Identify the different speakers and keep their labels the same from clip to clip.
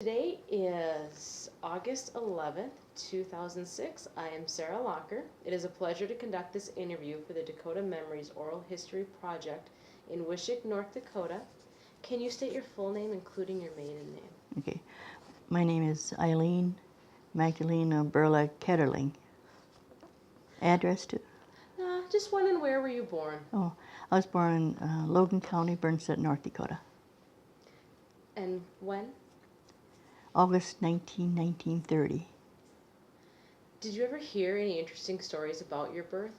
Speaker 1: Today is August 11th, 2006. I am Sarah Locker. It is a pleasure to conduct this interview for the Dakota Memories Oral History Project in Wishick, North Dakota. Can you state your full name, including your maiden name?
Speaker 2: Okay. My name is Eileen Magdalena Burlack Ketterling. Address to?
Speaker 1: Just when and where were you born?
Speaker 2: Oh, I was born in Logan County, Bernstein, North Dakota.
Speaker 1: And when?
Speaker 2: August 1930.
Speaker 1: Did you ever hear any interesting stories about your birth?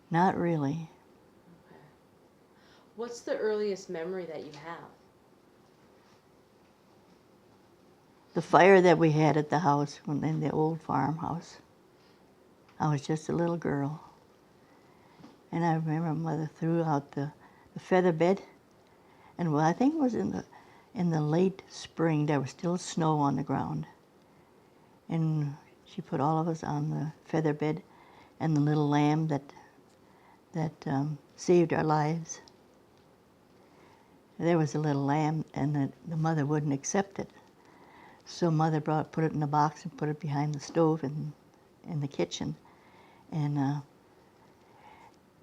Speaker 2: Not really.
Speaker 1: Okay. What's the earliest memory that you have?
Speaker 2: The fire that we had at the house, in the old farmhouse. I was just a little girl. And I remember Mother threw out the feather bed. And I think it was in the late spring, there was still snow on the ground. And she put all of us on the feather bed and the little lamb that saved our lives. There was a little lamb, and the mother wouldn't accept it. So Mother put it in a box and put it behind the stove in the kitchen. And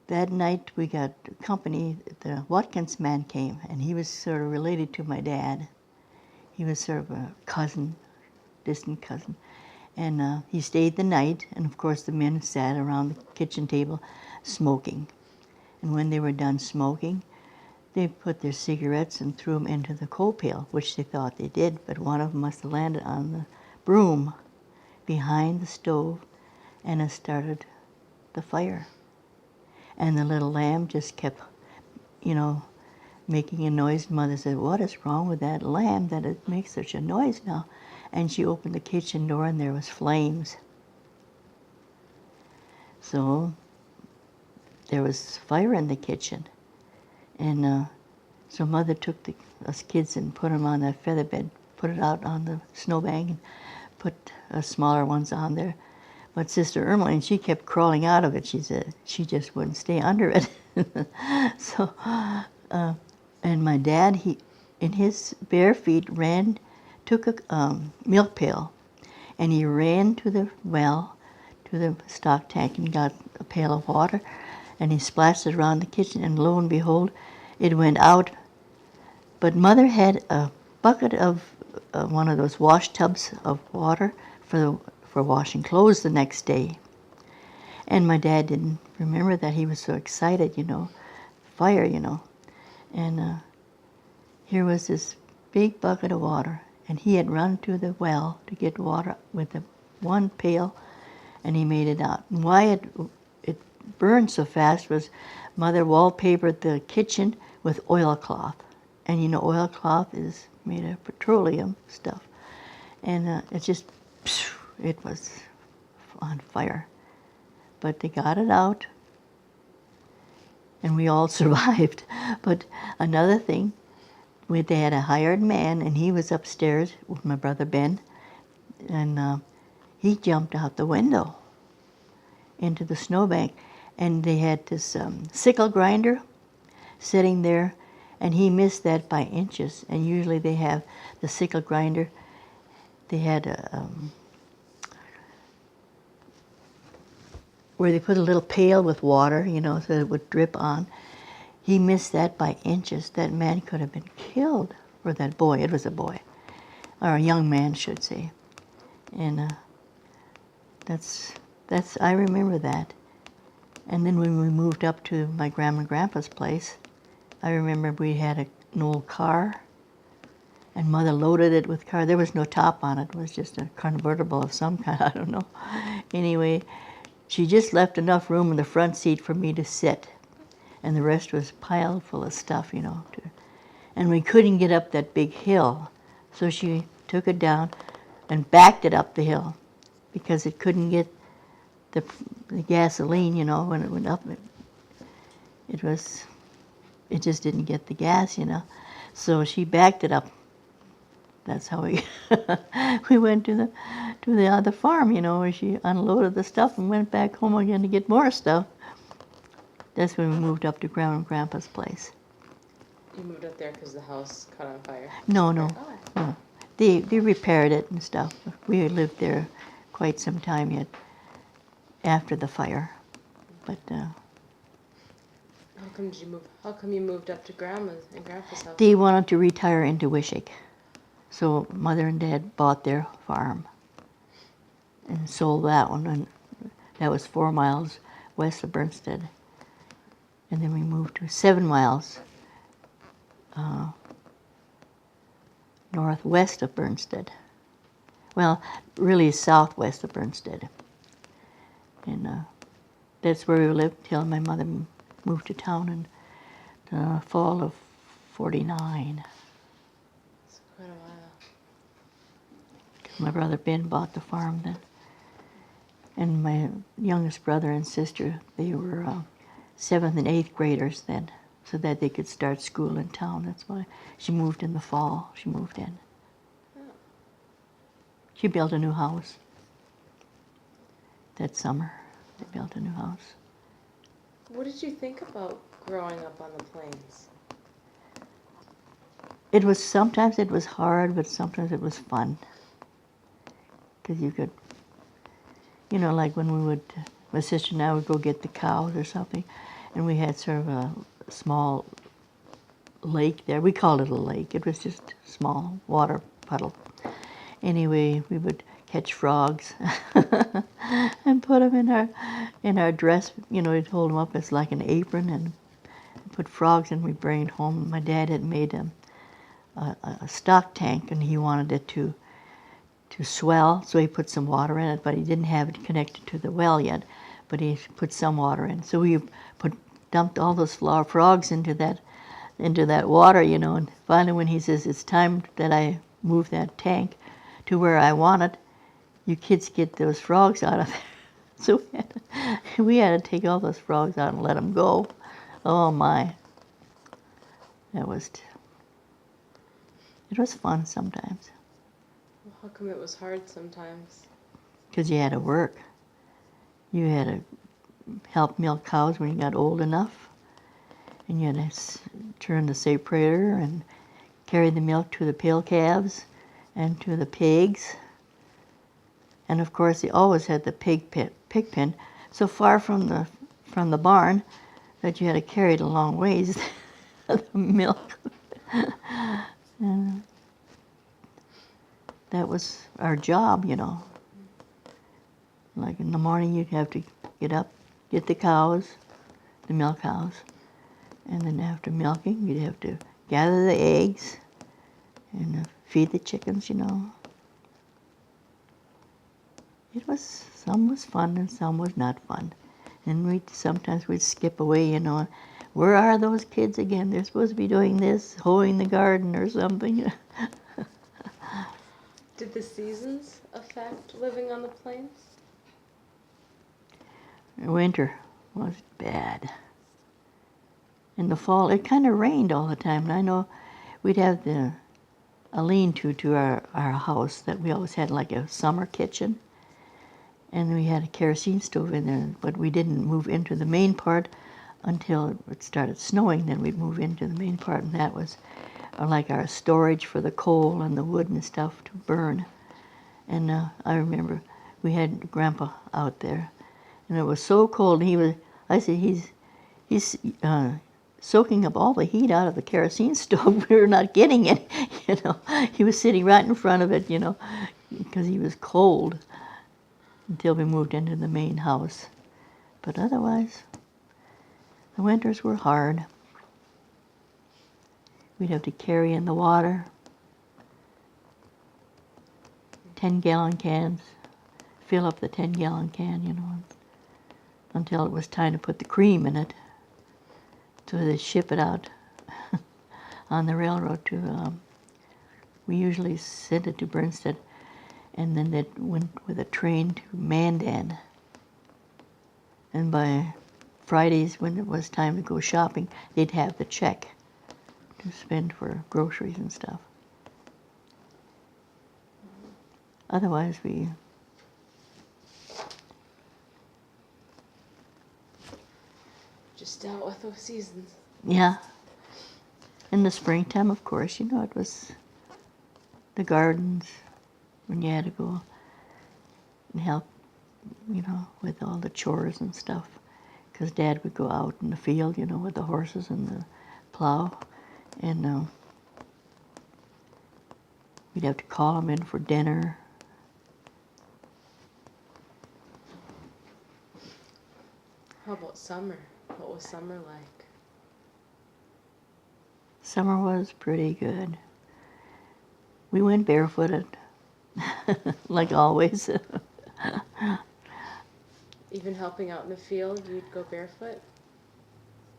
Speaker 2: that night we got company. The Watkins man came, and he was sort of related to my dad. He was sort of a cousin, distant cousin. And he stayed the night, and of course the men sat around the kitchen table smoking. And when they were done smoking, they put their cigarettes and threw them into the coal pail, which they thought they did, but one of them must have landed on the broom behind the stove, and it started the fire. And the little lamb just kept, making a noise. Mother said, "What is wrong with that lamb that it makes such a noise now?" And she opened the kitchen door, and there was flames. So there was fire in the kitchen. And so Mother took us kids and put them on that feather bed, put it out on the snowbank, and put smaller ones on there. But Sister Ermeline, she kept crawling out of it. She said she just wouldn't stay under it. So, and my dad, he, in his bare feet, took a milk pail, and he ran to the well, to the stock tank, and got a pail of water, and he splashed it around the kitchen, and lo and behold, it went out. But Mother had a bucket of one of those wash tubs of water for washing clothes the next day. And my dad didn't remember that. He was so excited, fire, And here was this big bucket of water, and he had run to the well to get water with one pail, and he made it out. And why it burned so fast was Mother wallpapered the kitchen with oilcloth. And oilcloth is made of petroleum stuff. And it was on fire. But they got it out, and we all survived. But another thing, they had a hired man, and he was upstairs with my brother Ben, and he jumped out the window into the snowbank. And they had this sickle grinder sitting there, and he missed that by inches. And usually they have the sickle grinder, they had where they put a little pail with water, so it would drip on. He missed that by inches. That man could have been killed for that boy. It was a boy, or a young man, should say. And I remember that. And then when we moved up to my grandma and grandpa's place, I remember we had an old car, and Mother loaded it with car. There was no top on it. It was just a convertible of some kind, I don't know. Anyway, she just left enough room in the front seat for me to sit, and the rest was piled full of stuff, And we couldn't get up that big hill, so she took it down and backed it up the hill because it couldn't get the gasoline, when it went up. It just didn't get the gas, So she backed it up. That's how we went to the other farm, where she unloaded the stuff and went back home again to get more stuff. That's when we moved up to Grandma and Grandpa's place.
Speaker 1: You moved up there because the house caught on fire?
Speaker 2: No.
Speaker 1: Oh.
Speaker 2: No. They repaired it and stuff. We lived there quite some time yet after the fire. But
Speaker 1: How come did you move? How come you moved up to Grandma's and Grandpa's house?
Speaker 2: they wanted to retire into Wishick. So Mother and Dad bought their farm and sold that one. And that was 4 miles west of Bernstead. And then we moved to 7 miles northwest of Bernstead. Well, really southwest of Bernstead. And that's where we lived till my mother moved to town in the fall of 49.
Speaker 1: It's quite a while.
Speaker 2: My brother Ben bought the farm then. And my youngest brother and sister, they were 7th and 8th graders then, so that they could start school in town. That's why she moved in the fall. She moved in.
Speaker 1: Oh.
Speaker 2: She built a new house that summer. They built a new house.
Speaker 1: What did you think about growing up on the plains?
Speaker 2: It was, sometimes it was hard, but sometimes it was fun. Because you could, you know, like when we would, my sister and I would go get the cows or something, and we had sort of a small lake there. We called it a lake. It was just a small water puddle. Anyway, we would catch frogs and put them in our dress. You know, we'd hold them up as like an apron and put frogs in. We'd bring it home. My dad had made a stock tank, and he wanted it to swell, so he put some water in it, but he didn't have it connected to the well yet, but he put some water in. So we dumped all those frogs into that water, you know, and finally when he says, it's time that I move that tank to where I want it, you kids get those frogs out of there. So we had to take all those frogs out and let them go. Oh my. It was fun sometimes.
Speaker 1: Well, how come it was hard sometimes?
Speaker 2: Because you had to work. You had to help milk cows when you got old enough. And you had to turn the separator and carry the milk to the pale calves and to the pigs. And of course, they always had the pig pen so far from the barn that you had to carry it a long ways, the milk. And that was our job, you know. Like in the morning, you'd have to get up, get the cows, the milk cows, and then after milking, you'd have to gather the eggs and feed the chickens, you know. Some was fun and some was not fun. And sometimes we'd skip away, you know. Where are those kids again? They're supposed to be doing this, hoeing the garden or something.
Speaker 1: Did the seasons affect living on the plains?
Speaker 2: Winter was bad. In the fall, it kind of rained all the time. And I know we'd have a lean-to to our house that we always had like a summer kitchen. And we had a kerosene stove in there, but we didn't move into the main part until it started snowing. Then we'd move into the main part, and that was like our storage for the coal and the wood and stuff to burn. And I remember we had Grandpa out there, and it was so cold. And I said, he's soaking up all the heat out of the kerosene stove. We were not getting it, you know. He was sitting right in front of it, you know, because he was cold, until we moved into the main house. But otherwise, the winters were hard. We'd have to carry in the water, 10-gallon cans, fill up the 10-gallon can, you know, until it was time to put the cream in it. So they'd ship it out on the railroad to, we usually sent it to Bernstead, and then it went with a train to Mandan. And by Fridays, when it was time to go shopping, they'd have the check to spend for groceries and stuff. Otherwise, we
Speaker 1: just dealt with those seasons.
Speaker 2: Yeah. In the springtime, of course, you know, the gardens when you had to go and help, with all the chores and stuff. Because Dad would go out in the field, with the horses and the plow. And we'd have to call him in for dinner.
Speaker 1: How about summer? What was summer like?
Speaker 2: Summer was pretty good. We went barefooted, like always.
Speaker 1: Even helping out in the field, you'd go barefoot?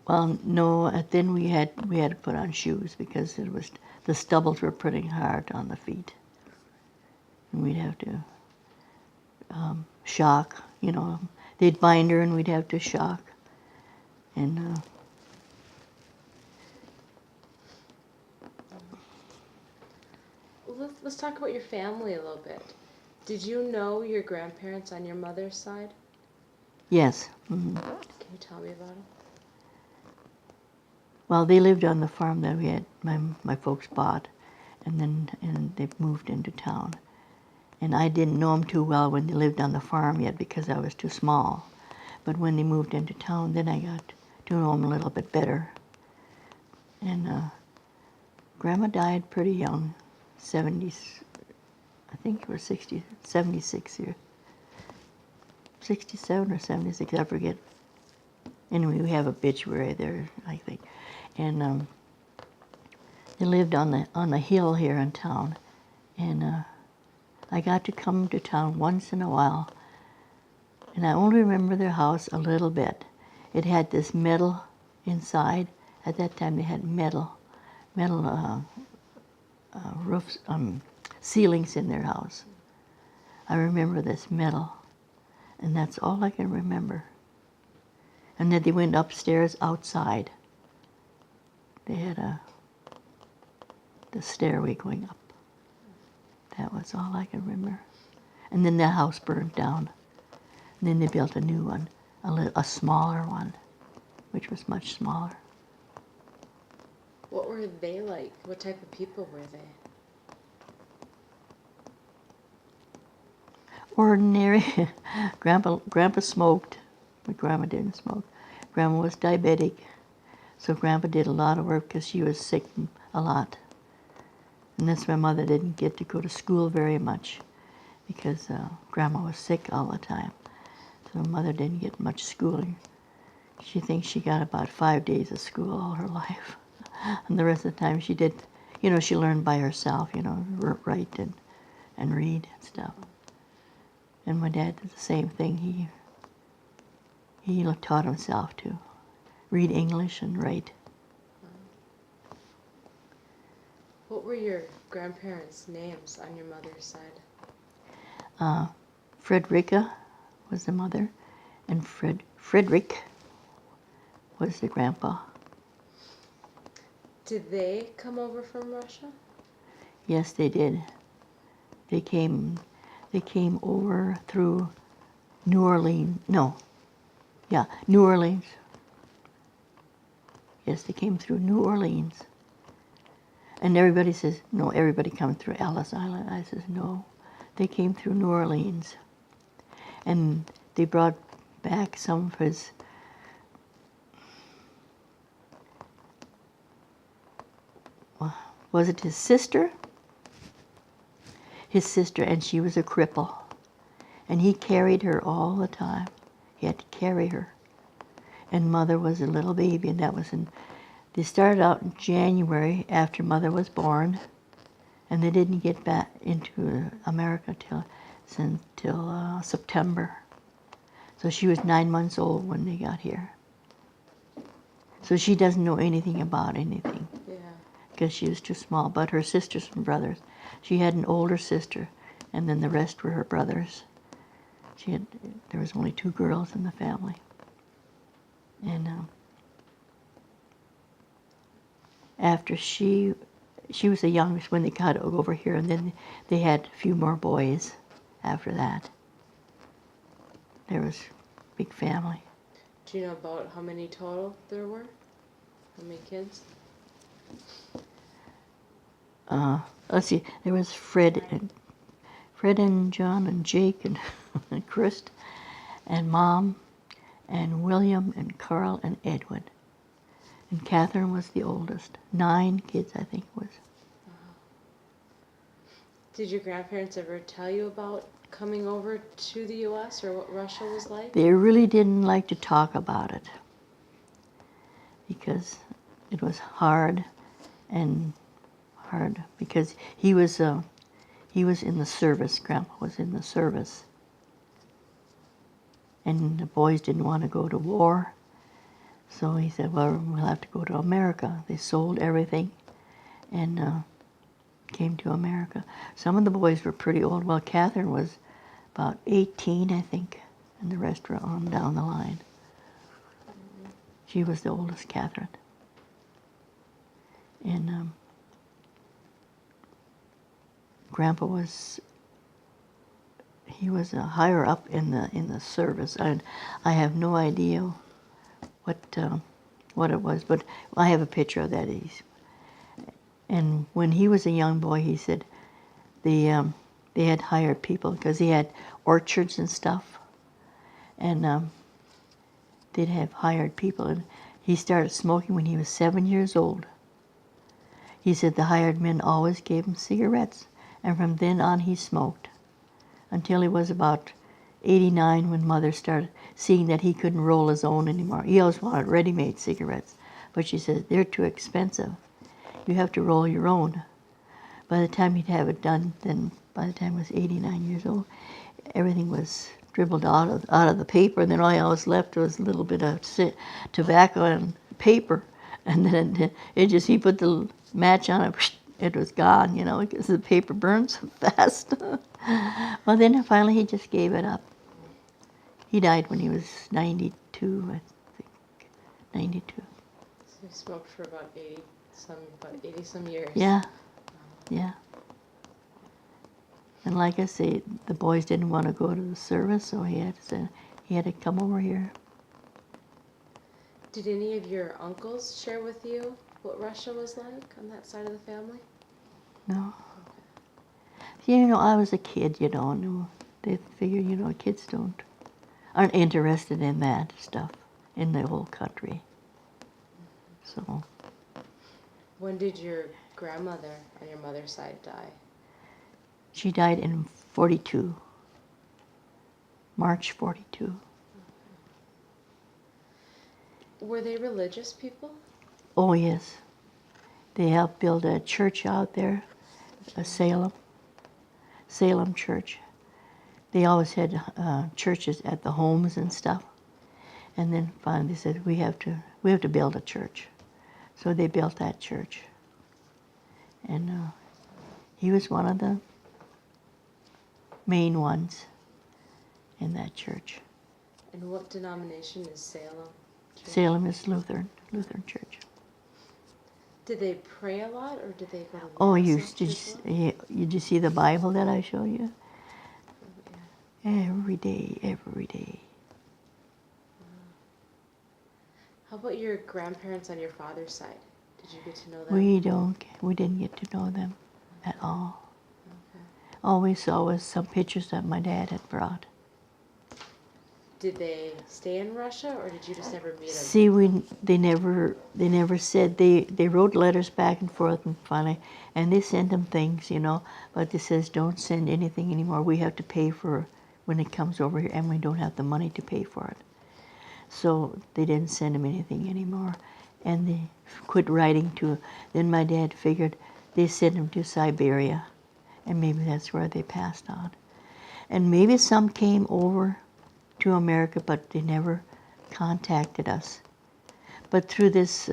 Speaker 2: Well, no, then we had to put on shoes because the stubbles were pretty hard on the feet. And we'd have to shock, they'd bind her and we'd have to shock. And
Speaker 1: Let's talk about your family a little bit. Did you know your grandparents on your mother's side?
Speaker 2: yes. Mm-hmm.
Speaker 1: Can you tell me about them?
Speaker 2: Well, they lived on the farm that we had, my folks bought, and they moved into town. And I didn't know them too well when they lived on the farm yet because I was too small. But when they moved into town, then I got to know them a little bit better. And Grandma died pretty young, 70s, I think it was 76 years. 67 or 76, I forget. Anyway, we have a obituary there, I think. And they lived on the hill here in town. And I got to come to town once in a while. And I only remember their house a little bit. It had this metal inside. At that time they had metal roofs, ceilings in their house. I remember this metal. And that's all I can remember. And then they went upstairs outside. They had the stairway going up. That was all I can remember. And then the house burned down. And then they built a new one, a smaller one, which was much smaller.
Speaker 1: What were they like? What type of people were they?
Speaker 2: Ordinary. Grandpa smoked, but Grandma didn't smoke. Grandma was diabetic, so Grandpa did a lot of work because she was sick a lot. And that's why Mother didn't get to go to school very much because Grandma was sick all the time. So Mother didn't get much schooling. She thinks she got about 5 days of school all her life. And the rest of the time she did, she learned by herself, write and read and stuff. And my dad did the same thing. He taught himself to read English and write.
Speaker 1: What were your grandparents' names on your mother's side?
Speaker 2: Frederica was the mother, and Frederick was the grandpa.
Speaker 1: Did they come over from Russia?
Speaker 2: Yes, they did. They came over through New Orleans. New Orleans. Yes, they came through New Orleans. And everybody says, no, everybody comes through Ellis Island. I says, no, they came through New Orleans. And they brought back some of his was it his sister? His sister, and she was a cripple. And he carried her all the time. He had to carry her. And Mother was a little baby, and they started out in January after Mother was born, and they didn't get back into America till September. So she was 9 months old when they got here. So she doesn't know anything about anything.
Speaker 1: Yeah.
Speaker 2: Because she was too small, but her sisters and brothers. She had an older sister, and then the rest were her brothers. There was only 2 girls in the family. And after she was the youngest when they got over here, and then they had a few more boys after that. There was a big family.
Speaker 1: Do you know about how many total there were? How many kids?
Speaker 2: let's see, there was Fred and John and Jake and, and Chris and Mom and William and Carl and Edwin. And Catherine was the oldest. 9 kids, I think it was.
Speaker 1: Did your grandparents ever tell you about coming over to the U.S. or what Russia was like?
Speaker 2: They really didn't like to talk about it because it was hard because he was in the service. Grandpa was in the service, and the boys didn't want to go to war, so he said, "Well, we'll have to go to America." They sold everything, and came to America. Some of the boys were pretty old. Well, Catherine was about 18, I think, and the rest were on down the line. She was the oldest, Catherine. And Grandpa was higher up in the service. I have no idea what it was, but I have a picture of that. And when he was a young boy, he said they had hired people because he had orchards and stuff, and they'd have hired people. And he started smoking when he was 7 years old. He said the hired men always gave him cigarettes, and from then on he smoked until he was about 89 when Mother started seeing that he couldn't roll his own anymore. He always wanted ready-made cigarettes, but she said, they're too expensive. You have to roll your own. By the time he'd have it done, then by the time he was 89 years old, everything was dribbled out of the paper, and then all I was left was a little bit of tobacco and paper, and then he put the match on it, it was gone, because the paper burns so fast. Well, then finally he just gave it up. He died when he was 92, I think, 92.
Speaker 1: So he smoked for about 80 some years.
Speaker 2: Yeah, yeah. And like I say, the boys didn't want to go to the service, so he had to come over here.
Speaker 1: Did any of your uncles share with you what Russia was like on that side of the family?
Speaker 2: No. I was a kid, and they figure, kids aren't interested in that stuff in the whole country. So.
Speaker 1: When did your grandmother on your mother's side die?
Speaker 2: She died in 42, March 42.
Speaker 1: Were they religious people?
Speaker 2: Oh, yes. They helped build a church out there, a Salem church. They always had churches at the homes and stuff. And then finally they said, we have to build a church. So they built that church. And he was one of the main ones in that church.
Speaker 1: And what denomination is Salem Church?
Speaker 2: Salem is Lutheran church.
Speaker 1: Did they pray a lot, or did they go to mass?
Speaker 2: Oh, did you see the Bible that I showed you? Yeah. Every day.
Speaker 1: How about your grandparents on your father's side? Did you get to know them?
Speaker 2: We didn't get to know them at all.
Speaker 1: Okay.
Speaker 2: All we saw was some pictures that my dad had brought.
Speaker 1: Did they stay in Russia, or did you just never meet them?
Speaker 2: See, they never said. They wrote letters back and forth, and finally, and they sent them things, but they says, don't send anything anymore. We have to pay for when it comes over here, and we don't have the money to pay for it. So they didn't send him anything anymore, and they quit writing to. Then my dad figured they sent him to Siberia, and maybe that's where they passed on. And maybe some came over to America, but they never contacted us. But through this,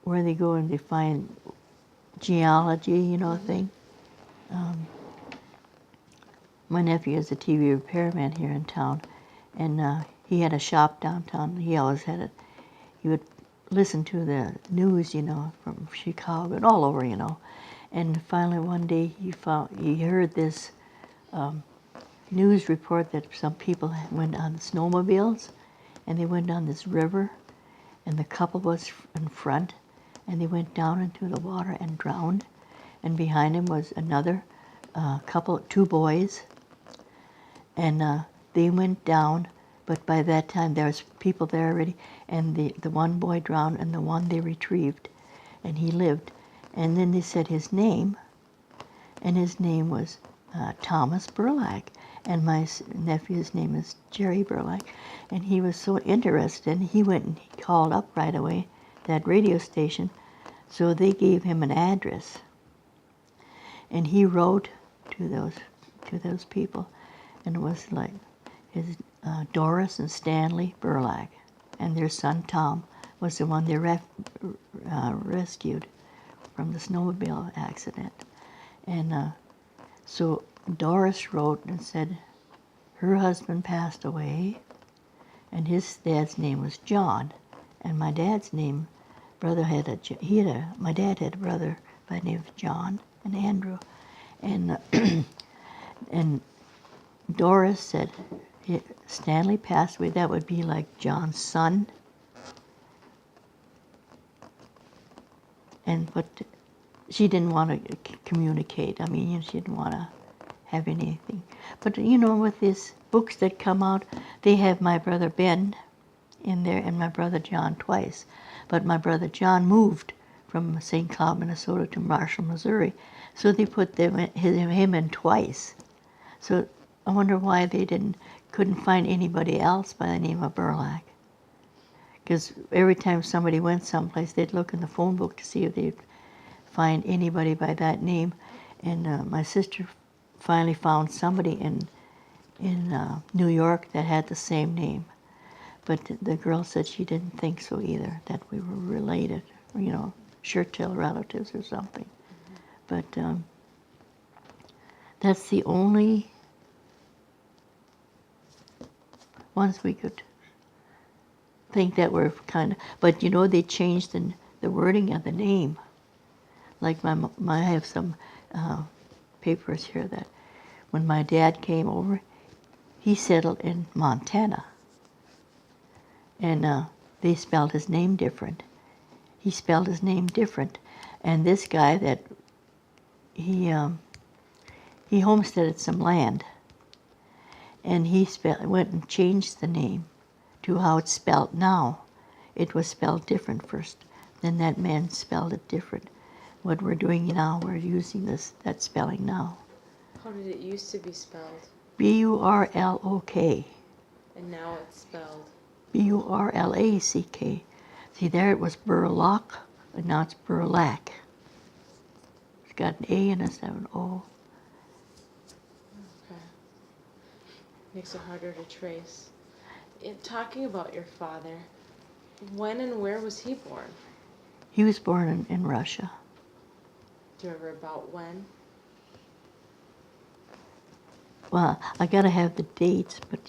Speaker 2: where they go and they find genealogy, thing. My nephew is a TV repairman here in town, and he had a shop downtown. He always had it. He would listen to the news, from Chicago and all over, And finally one day he heard this news report that some people went on snowmobiles, and they went down this river, and the couple was in front, and they went down into the water and drowned. And behind him was another couple, two boys, and they went down. But by that time, there was people there already, and the one boy drowned, and the one they retrieved, and he lived. And then they said his name, and his name was Thomas Burlack, and my nephew's name is Jerry Burlack, and he was so interested, and he went and he called up right away that radio station, so they gave him an address, and he wrote to those people, and it was like his Doris and Stanley Burlack, and their son Tom was the one they rescued from the snowmobile accident. And so Doris wrote and said her husband passed away, and his dad's name was John, and my dad's name, my dad had a brother by the name of John and Andrew, and and Doris said Stanley passed away. That would be like John's son, but she didn't want to communicate. I mean, she didn't want to have anything. But with these books that come out, they have my brother Ben in there and my brother John twice. But my brother John moved from St. Cloud, Minnesota to Marshall, Missouri. So they put him in twice. So I wonder why they couldn't find anybody else by the name of Burlack. Because every time somebody went someplace, they'd look in the phone book to see if they'd find anybody by that name. And my sister finally found somebody in New York that had the same name. But the girl said she didn't think so either, that we were related, shirt-tail relatives or something. But that's the only ones we could think that were kind of, but they changed the wording of the name. Like I have some papers here that when my dad came over, he settled in Montana. And they spelled his name different. He spelled his name different. And this guy that he homesteaded some land, and he went and changed the name to how it's spelled now. It was spelled different first. Then that man spelled it different. What we're doing now, we're using that spelling now.
Speaker 1: How did it used to be spelled?
Speaker 2: Burlock.
Speaker 1: And now it's spelled?
Speaker 2: Burlack. See, there it was Burlock, and now it's Burlack. It's got an A and instead of an O.
Speaker 1: Okay. Makes it harder to trace. Talking about your father, when and where was he born?
Speaker 2: He was born in Russia.
Speaker 1: Do you remember about when?
Speaker 2: Well, I gotta have the dates, but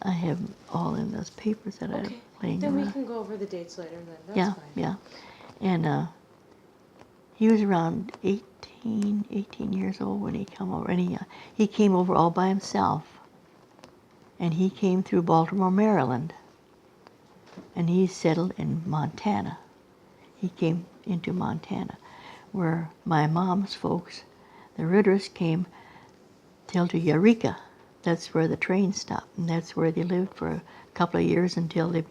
Speaker 2: I have all in those papers that I'm laying
Speaker 1: then
Speaker 2: around.
Speaker 1: we can go over the dates later then. That's
Speaker 2: yeah,
Speaker 1: fine.
Speaker 2: yeah. And he was around 18 years old when he came over. And he came over all by himself. And he came through Baltimore, Maryland. And he settled in Montana. He came into Montana, where my mom's folks, the Ritters, came till to Eureka. That's where the train stopped, and that's where they lived for a couple of years until they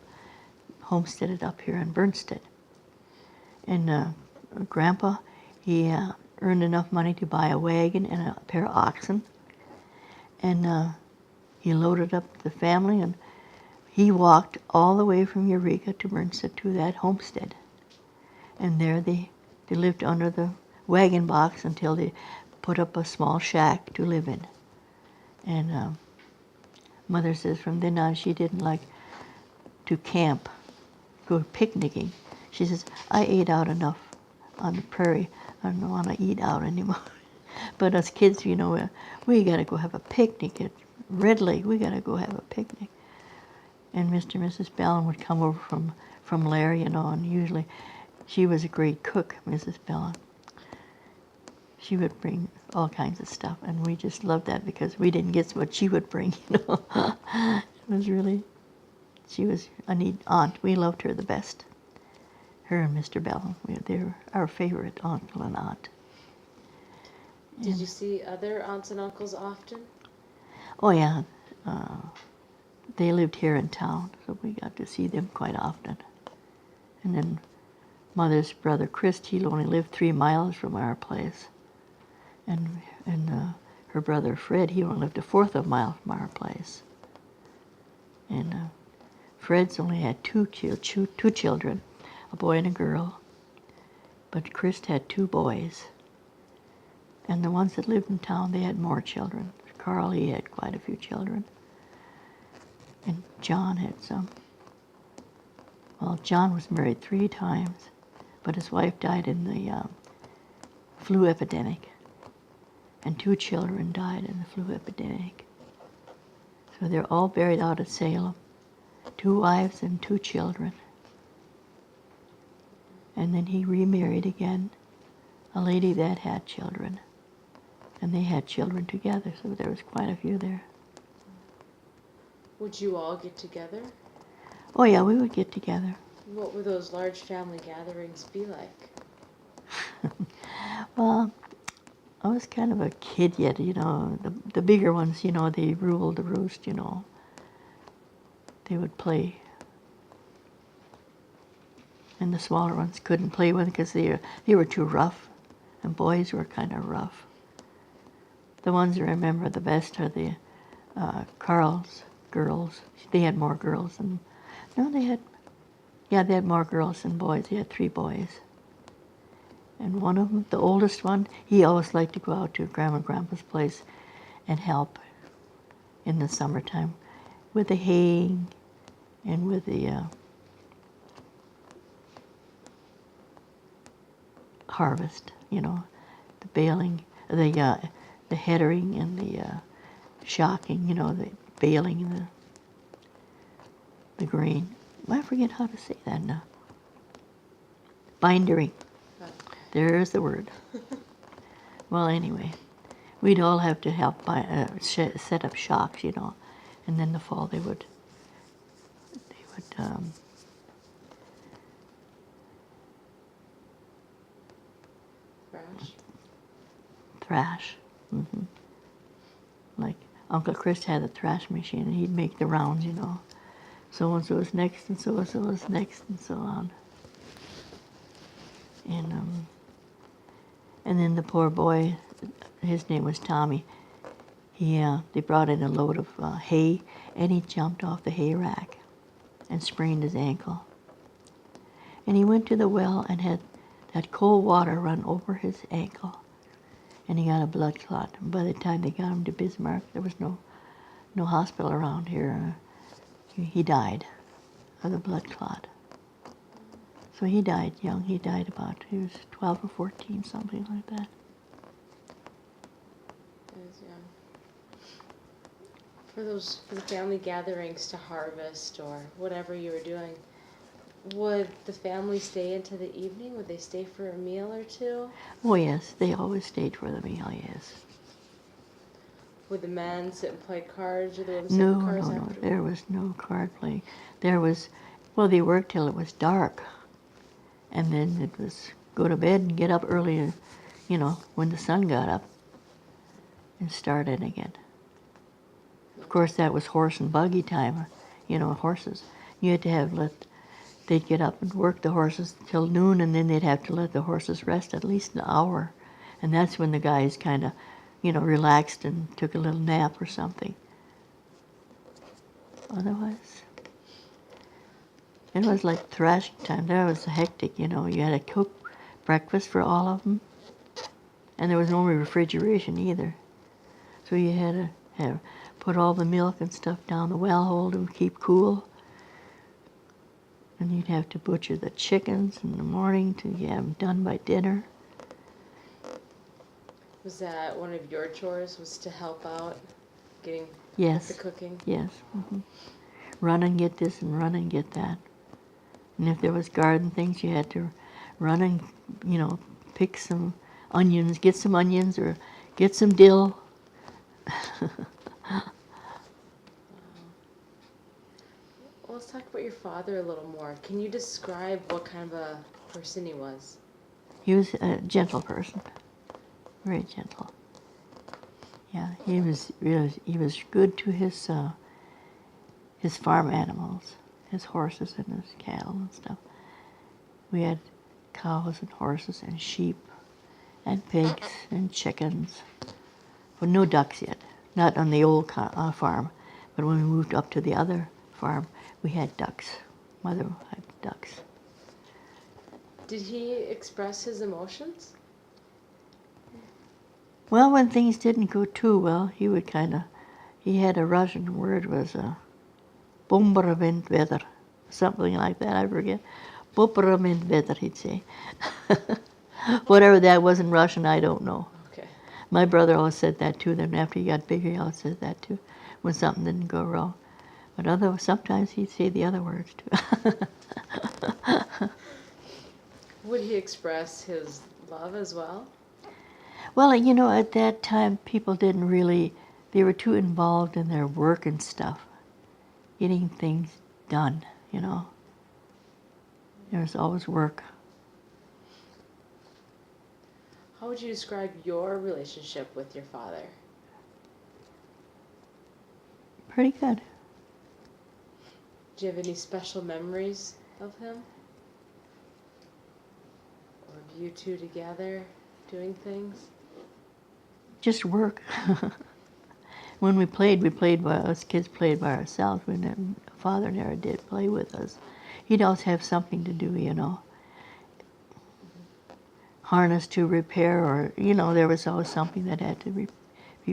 Speaker 2: homesteaded up here in Bernstead. And Grandpa, he earned enough money to buy a wagon and a pair of oxen, and he loaded up the family, and he walked all the way from Eureka to Bernstead to that homestead. And there they lived under the wagon box until they put up a small shack to live in. And Mother says from then on she didn't like to camp, go picnicking. She says, I ate out enough on the prairie. I don't want to eat out anymore. But as kids, we got to go have a picnic at Red Lake. We got to go have a picnic. And Mr. and Mrs. Bellin would come over from Larry, and usually she was a great cook, Mrs. Bellin. She would bring all kinds of stuff, and we just loved that because we didn't get what she would bring, It was really, she was a neat aunt. We loved her the best. Her and Mr. Bell, they're our favorite uncle and aunt.
Speaker 1: Did
Speaker 2: And-
Speaker 1: you see other aunts and uncles often?
Speaker 2: Oh yeah, they lived here in town, so we got to see them quite often. And then Mother's brother Chris, he only lived 3 miles from our place, and her brother Fred, he only lived a fourth of a mile from our place. And Fred's only had two children, a boy and a girl, but Chris had 2 boys. And the ones that lived in town, they had more children. Carl, he had quite a few children. And John had some. Well, John was married 3 times, but his wife died in the flu epidemic. And 2 children died in the flu epidemic. So they're all buried out at Salem. 2 wives and 2 children. And then he remarried again, a lady that had children. And they had children together, so there was quite a few there.
Speaker 1: Would you all get together?
Speaker 2: Oh yeah, we would get together.
Speaker 1: What would those large family gatherings be like?
Speaker 2: Well, I was kind of a kid yet, you know. The bigger ones, you know, they ruled the roost, you know. They would play. And the smaller ones couldn't play with because they were too rough. And boys were kind of rough. The ones I remember the best are the Carl's girls. They had more girls than, no, they had more girls than boys. They had 3 boys. And one of them, the oldest one, he always liked to go out to Grandma and Grandpa's place and help in the summertime with the haying and with the harvest, you know, the baling, the headering and the shocking, you know, the baling and the grain. I forget how to say that now. Bindering. There's the word. Well, anyway, we'd all have to help set up shocks, you know, and then the fall they would
Speaker 1: Thrash?
Speaker 2: thrash. Hmm. Like Uncle Chris had a thrash machine, and he'd make the rounds, you know. So and so was next, and so was next, and so on. And then the poor boy, his name was Tommy. They brought in a load of hay, and he jumped off the hay rack and sprained his ankle. And he went to the well and had that cold water run over his ankle, and he got a blood clot. And by the time they got him to Bismarck, there was no hospital around here. He died of the blood clot. So he died young. He was 12 or 14, something like that.
Speaker 1: For the family gatherings to harvest or whatever you were doing, would the family stay into the evening? Would they stay for a meal or two?
Speaker 2: Oh yes, they always stayed for the meal, yes.
Speaker 1: Would the men sit and play cards, or the women sit in cars
Speaker 2: No,
Speaker 1: after?
Speaker 2: there was no card playing. They worked till it was dark. And then it was go to bed and get up early, you know, when the sun got up, and start it again. Of course, that was horse and buggy time, you know, horses. You had to they'd get up and work the horses till noon, and then they'd have to let the horses rest at least an hour. And that's when the guys kind of, you know, relaxed and took a little nap or something. Otherwise, it was like thrashing time. That was hectic, you know. You had to cook breakfast for all of them, and there was no refrigeration either. So you had to put all the milk and stuff down the well hole to keep cool. And you'd have to butcher the chickens in the morning to have them done by dinner.
Speaker 1: Was that one of your chores, was to help out getting
Speaker 2: Yes.
Speaker 1: the cooking?
Speaker 2: Yes. Mm-hmm. Run and get this and run and get that. And if there was garden things, you had to run and, you know, pick some onions, get some onions or get some dill.
Speaker 1: Well, let's talk about your father a little more. Can you describe what kind of a person he was?
Speaker 2: He was a gentle person, very gentle. Yeah, he was good to his farm animals, his horses and his cattle and stuff. We had cows and horses and sheep and pigs and chickens. Well, no ducks yet, not on the old farm, but when we moved up to the other farm, we had ducks. Mother had ducks.
Speaker 1: Did he express his emotions?
Speaker 2: Well, when things didn't go too well, he would he had a Russian word, was bomberwind weather, something like that, I forget. Bomberwind weather, he'd say. Whatever that was in Russian, I don't know.
Speaker 1: Okay.
Speaker 2: My brother always said that too. Then after he got bigger, he always said that too, when something didn't go wrong. But sometimes he'd say the other words too.
Speaker 1: Would he express his love as well?
Speaker 2: Well, at that time, people didn't really, they were too involved in their work and stuff, getting things done, There was always work.
Speaker 1: How would you describe your relationship with your father?
Speaker 2: Pretty good.
Speaker 1: Do you have any special memories of him? Or of you two together doing things?
Speaker 2: Just work. When we played by, us kids played by ourselves. Father never did play with us. He'd always have something to do, Harness to repair, or, there was always something that had to be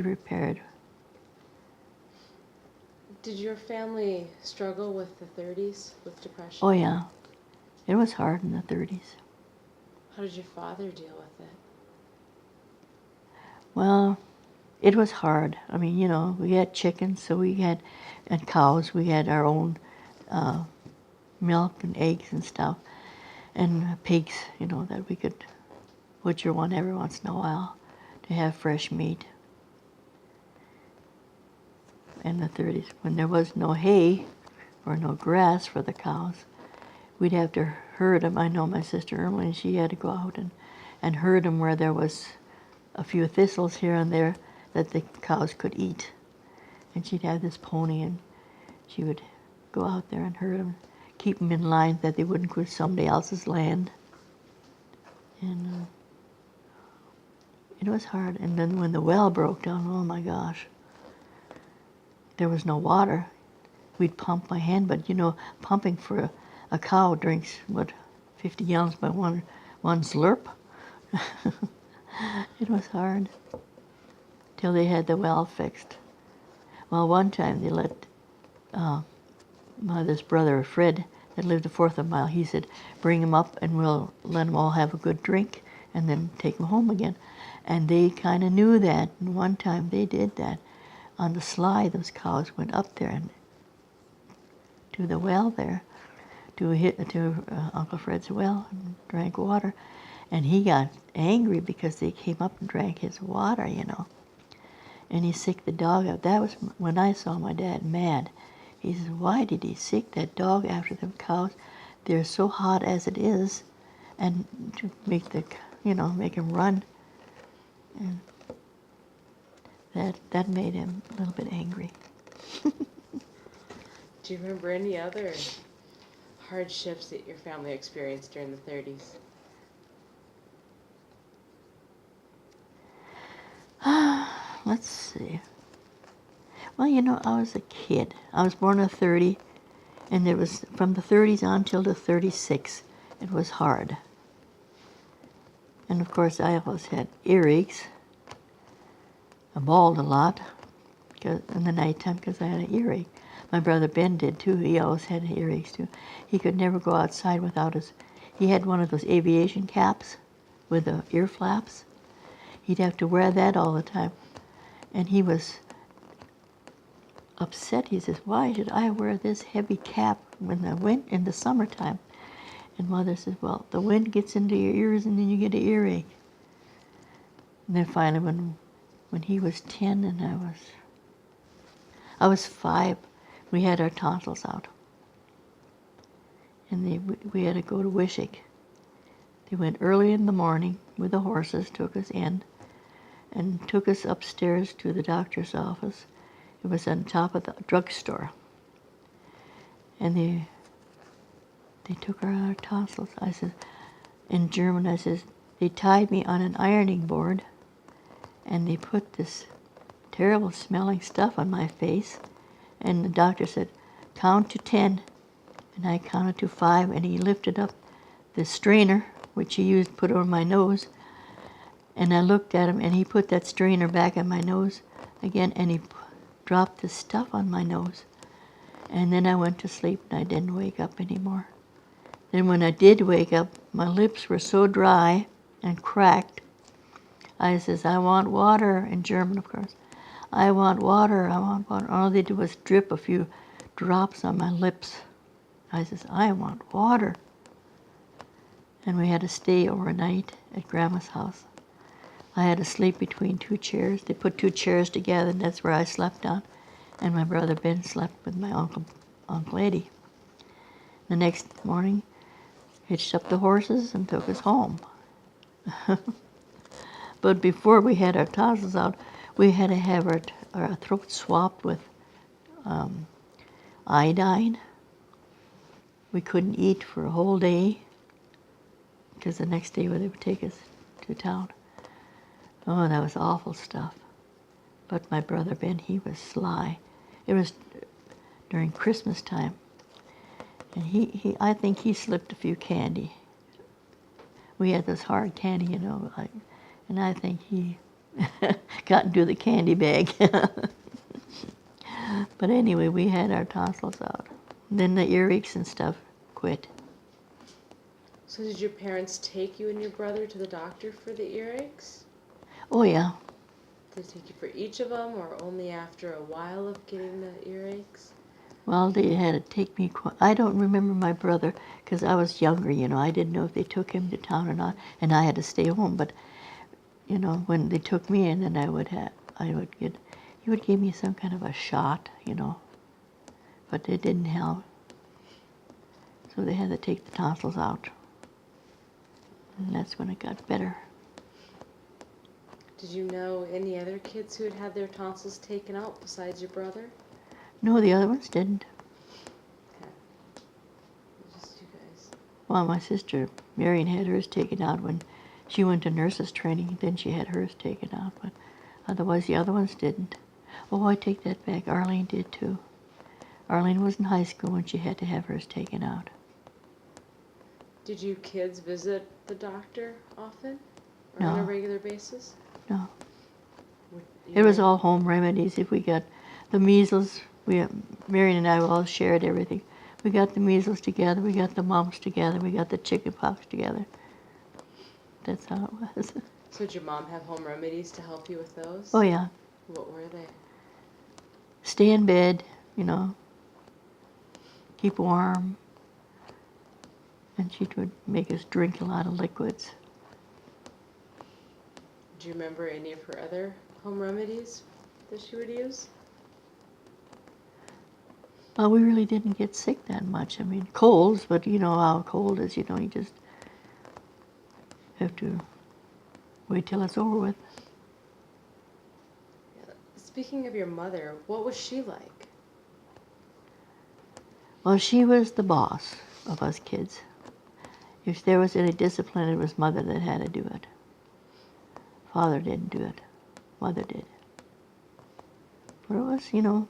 Speaker 2: repaired.
Speaker 1: Did your family struggle with the 30s, with depression?
Speaker 2: Oh, yeah. It was hard in the 30s.
Speaker 1: How did your father deal with it?
Speaker 2: Well, it was hard. I mean, we had chickens, and cows. We had our own milk and eggs and stuff, and pigs, that we could butcher one every once in a while to have fresh meat. In the 30s, when there was no hay or no grass for the cows, we'd have to herd them. I know my sister Emily, she had to go out and herd them where there was a few thistles here and there that the cows could eat. And she'd have this pony, and she would go out there and herd them, keep them in line that they wouldn't go to somebody else's land. And it was hard. And then when the well broke down, oh my gosh, there was no water. We'd pump by hand, but pumping for a cow drinks, 50 gallons by one slurp? It was hard till they had the well fixed. Well, one time they let Mother's brother, Fred, that lived a fourth of a mile, he said, bring him up and we'll let them all have a good drink and then take them home again. And they kind of knew that, and one time they did that. On the sly, those cows went up there and to the well there, to Uncle Fred's well, and drank water. And he got angry because they came up and drank his water, And he sicked the dog up. That was when I saw my dad mad. He says, why did he sick that dog after them cows? They're so hot as it is, and to make make him run. And that made him a little bit angry.
Speaker 1: Do you remember any other hardships that your family experienced during the 30s?
Speaker 2: Let's see. Well, I was a kid. I was born in 30, and it was from the 30s on till the 36. It was hard. And of course, I always had earaches. I bawled a lot in the nighttime because I had an earache. My brother Ben did too. He always had earaches too. He could never go outside without he had one of those aviation caps with the ear flaps. He'd have to wear that all the time. And he was upset. He says, why should I wear this heavy cap in the summertime? And Mother says, well, the wind gets into your ears and then you get an earache. And then finally when he was 10 and I was 5, we had our tonsils out. And we had to go to Wishick. He went early in the morning with the horses, took us in, and took us upstairs to the doctor's office. It was on top of the drugstore. And they took our tonsils. I said, in German, I says, they tied me on an ironing board, and they put this terrible smelling stuff on my face. And the doctor said, count to 10. And I counted to 5, and he lifted up the strainer, which he used to put over my nose. And I looked at him, and he put that strainer back on my nose again, and he dropped the stuff on my nose. And then I went to sleep, and I didn't wake up anymore. Then when I did wake up, my lips were so dry and cracked. I says, I want water, in German, of course. I want water, I want water. All they did was drip a few drops on my lips. I says, I want water. And we had to stay overnight at Grandma's house. I had to sleep between 2 chairs. They put 2 chairs together, and that's where I slept on. And my brother Ben slept with my Uncle Eddie. The next morning, hitched up the horses and took us home. But before we had our tonsils out, we had to have our throats swabbed with iodine. We couldn't eat for a whole day, because the next day they would take us to town. Oh, that was awful stuff. But my brother Ben, he was sly. It was during Christmas time. And I think he slipped a few candy. We had this hard candy, you know, and I think he got into the candy bag. But anyway, we had our tonsils out. Then the earaches and stuff quit.
Speaker 1: So did your parents take you and your brother to the doctor for the earaches?
Speaker 2: Oh, yeah.
Speaker 1: Did they take you for each of them, or only after a while of getting the earaches?
Speaker 2: Well, they had to take me. I don't remember my brother, because I was younger, you know. I didn't know if they took him to town or not, and I had to stay home. But, you know, when they took me in, then he would give me some kind of a shot, you know. But it didn't help. So they had to take the tonsils out. And that's when it got better.
Speaker 1: Did you know any other kids who had had their tonsils taken out besides your brother?
Speaker 2: No, the other ones didn't.
Speaker 1: Okay. Just you guys.
Speaker 2: Well, my sister Marion had hers taken out when she went to nurses training. Then she had hers taken out, but otherwise the other ones didn't. Oh, I take that back. Arlene did too. Arlene was in high school when she had to have hers taken out.
Speaker 1: Did you kids visit the doctor often? Or
Speaker 2: No.
Speaker 1: on a regular basis?
Speaker 2: No. It was all home remedies. If we got the measles, Marion and I all shared everything. We got the measles together, we got the mumps together, we got the chicken pox together. That's how it was.
Speaker 1: So did your mom have home remedies to help you with those?
Speaker 2: Oh, yeah.
Speaker 1: What were they?
Speaker 2: Stay in bed, you know, keep warm. And she would make us drink a lot of liquids.
Speaker 1: Do you remember any of her other home remedies that she would use?
Speaker 2: Well, we really didn't get sick that much. I mean, colds, but you know how cold is, you know, you just have to wait till it's over with.
Speaker 1: Speaking of your mother, what was she like?
Speaker 2: Well, she was the boss of us kids. If there was any discipline, it was Mother that had to do it. Father didn't do it. Mother did. But it was, you know,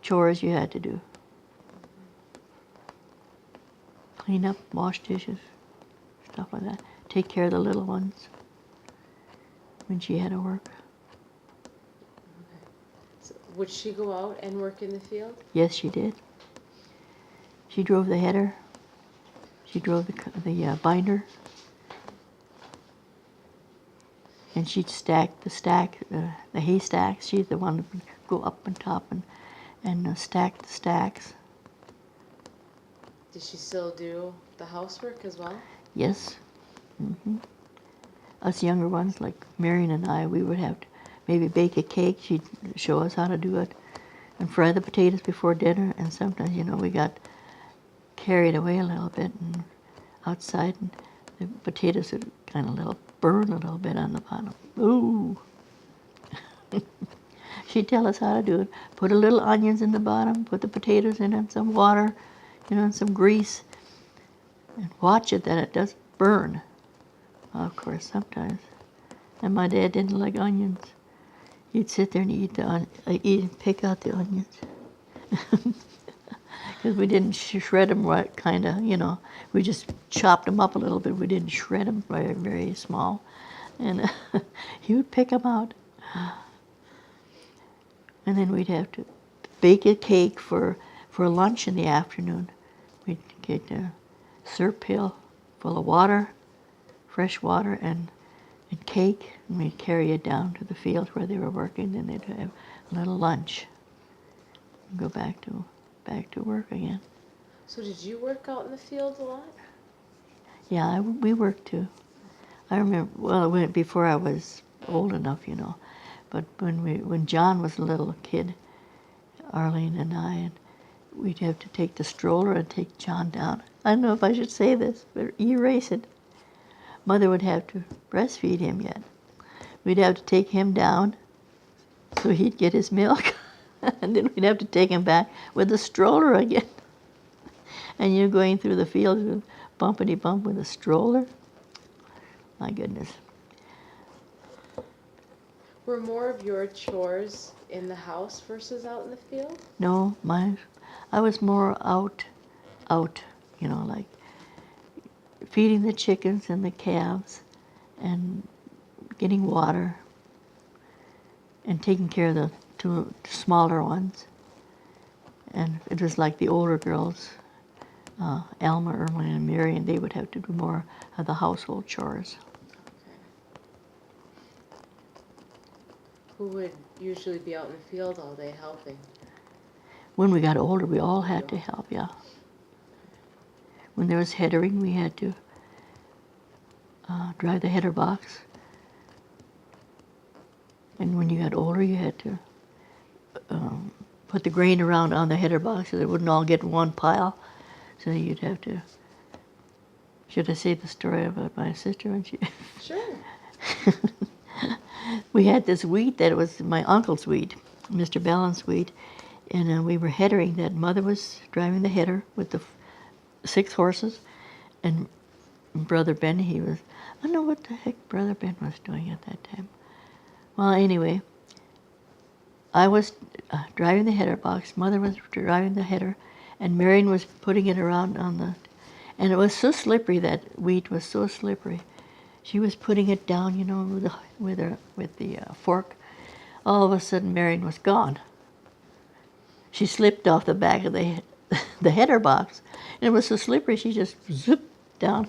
Speaker 2: chores you had to do. Clean up, wash dishes, stuff like that. Take care of the little ones when she had to work.
Speaker 1: Okay. So would she go out and work in the field?
Speaker 2: Yes, she did. She drove the header. She drove the binder. And she'd stack the haystacks. She's the one that would go up on top and stack the stacks.
Speaker 1: Did she still do the housework as well?
Speaker 2: Yes. Mm-hmm. Us younger ones, like Marion and I, we would have to maybe bake a cake. She'd show us how to do it. And fry the potatoes before dinner. And sometimes, you know, we got carried away a little bit and outside, and the potatoes would kind of burn a little bit on the bottom. Ooh. She'd tell us how to do it. Put a little onions in the bottom, put the potatoes in and some water, and some grease, and watch it that it doesn't burn. Well, of course, sometimes. And my dad didn't like onions. He'd sit there and eat and pick out the onions. Because we didn't shred them right, kind of, we just chopped them up a little bit. We didn't shred them very, very small. And he would pick them out. And then we'd have to bake a cake for lunch in the afternoon. We'd get a syrup pail full of water, fresh water, and cake, and we'd carry it down to the field where they were working, and they'd have a little lunch and go back to work again.
Speaker 1: So did you work out in the fields a lot?
Speaker 2: Yeah, we worked too. I remember, before I was old enough, but when John was a little kid, Arlene and I, and we'd have to take the stroller and take John down. I don't know if I should say this, but erase it. Mother would have to breastfeed him yet. We'd have to take him down so he'd get his milk, and then we'd have to take him back with the stroller again. And you're going through the fields with bumpity bump with a stroller. My goodness.
Speaker 1: Were more of your chores in the house versus out in the field?
Speaker 2: No, I was more out, like feeding the chickens and the calves and getting water and taking care of the two smaller ones. And it was like the older girls, Alma, Ermeline, and Mary, and they would have to do more of the household chores.
Speaker 1: Who would usually be out in the field all day helping?
Speaker 2: When we got older, we all had to help, yeah. When there was headering, we had to drive the header box. And when you got older, you had to put the grain around on the header box so it wouldn't all get in one pile. So you'd have to... Should I say the story about my sister when she...
Speaker 1: Sure.
Speaker 2: We had this wheat that was my uncle's wheat, Mr. Ballin's wheat, and we were headering that. Mother was driving the header with the 6 horses, and Brother Ben, I don't know what the heck Brother Ben was doing at that time. Well, anyway, I was driving the header box, Mother was driving the header, and Marion was putting it around and it was so slippery, that wheat was so slippery. She was putting it down, with the fork. All of a sudden, Marion was gone. She slipped off the back of the header box, and it was so slippery. She just zipped down.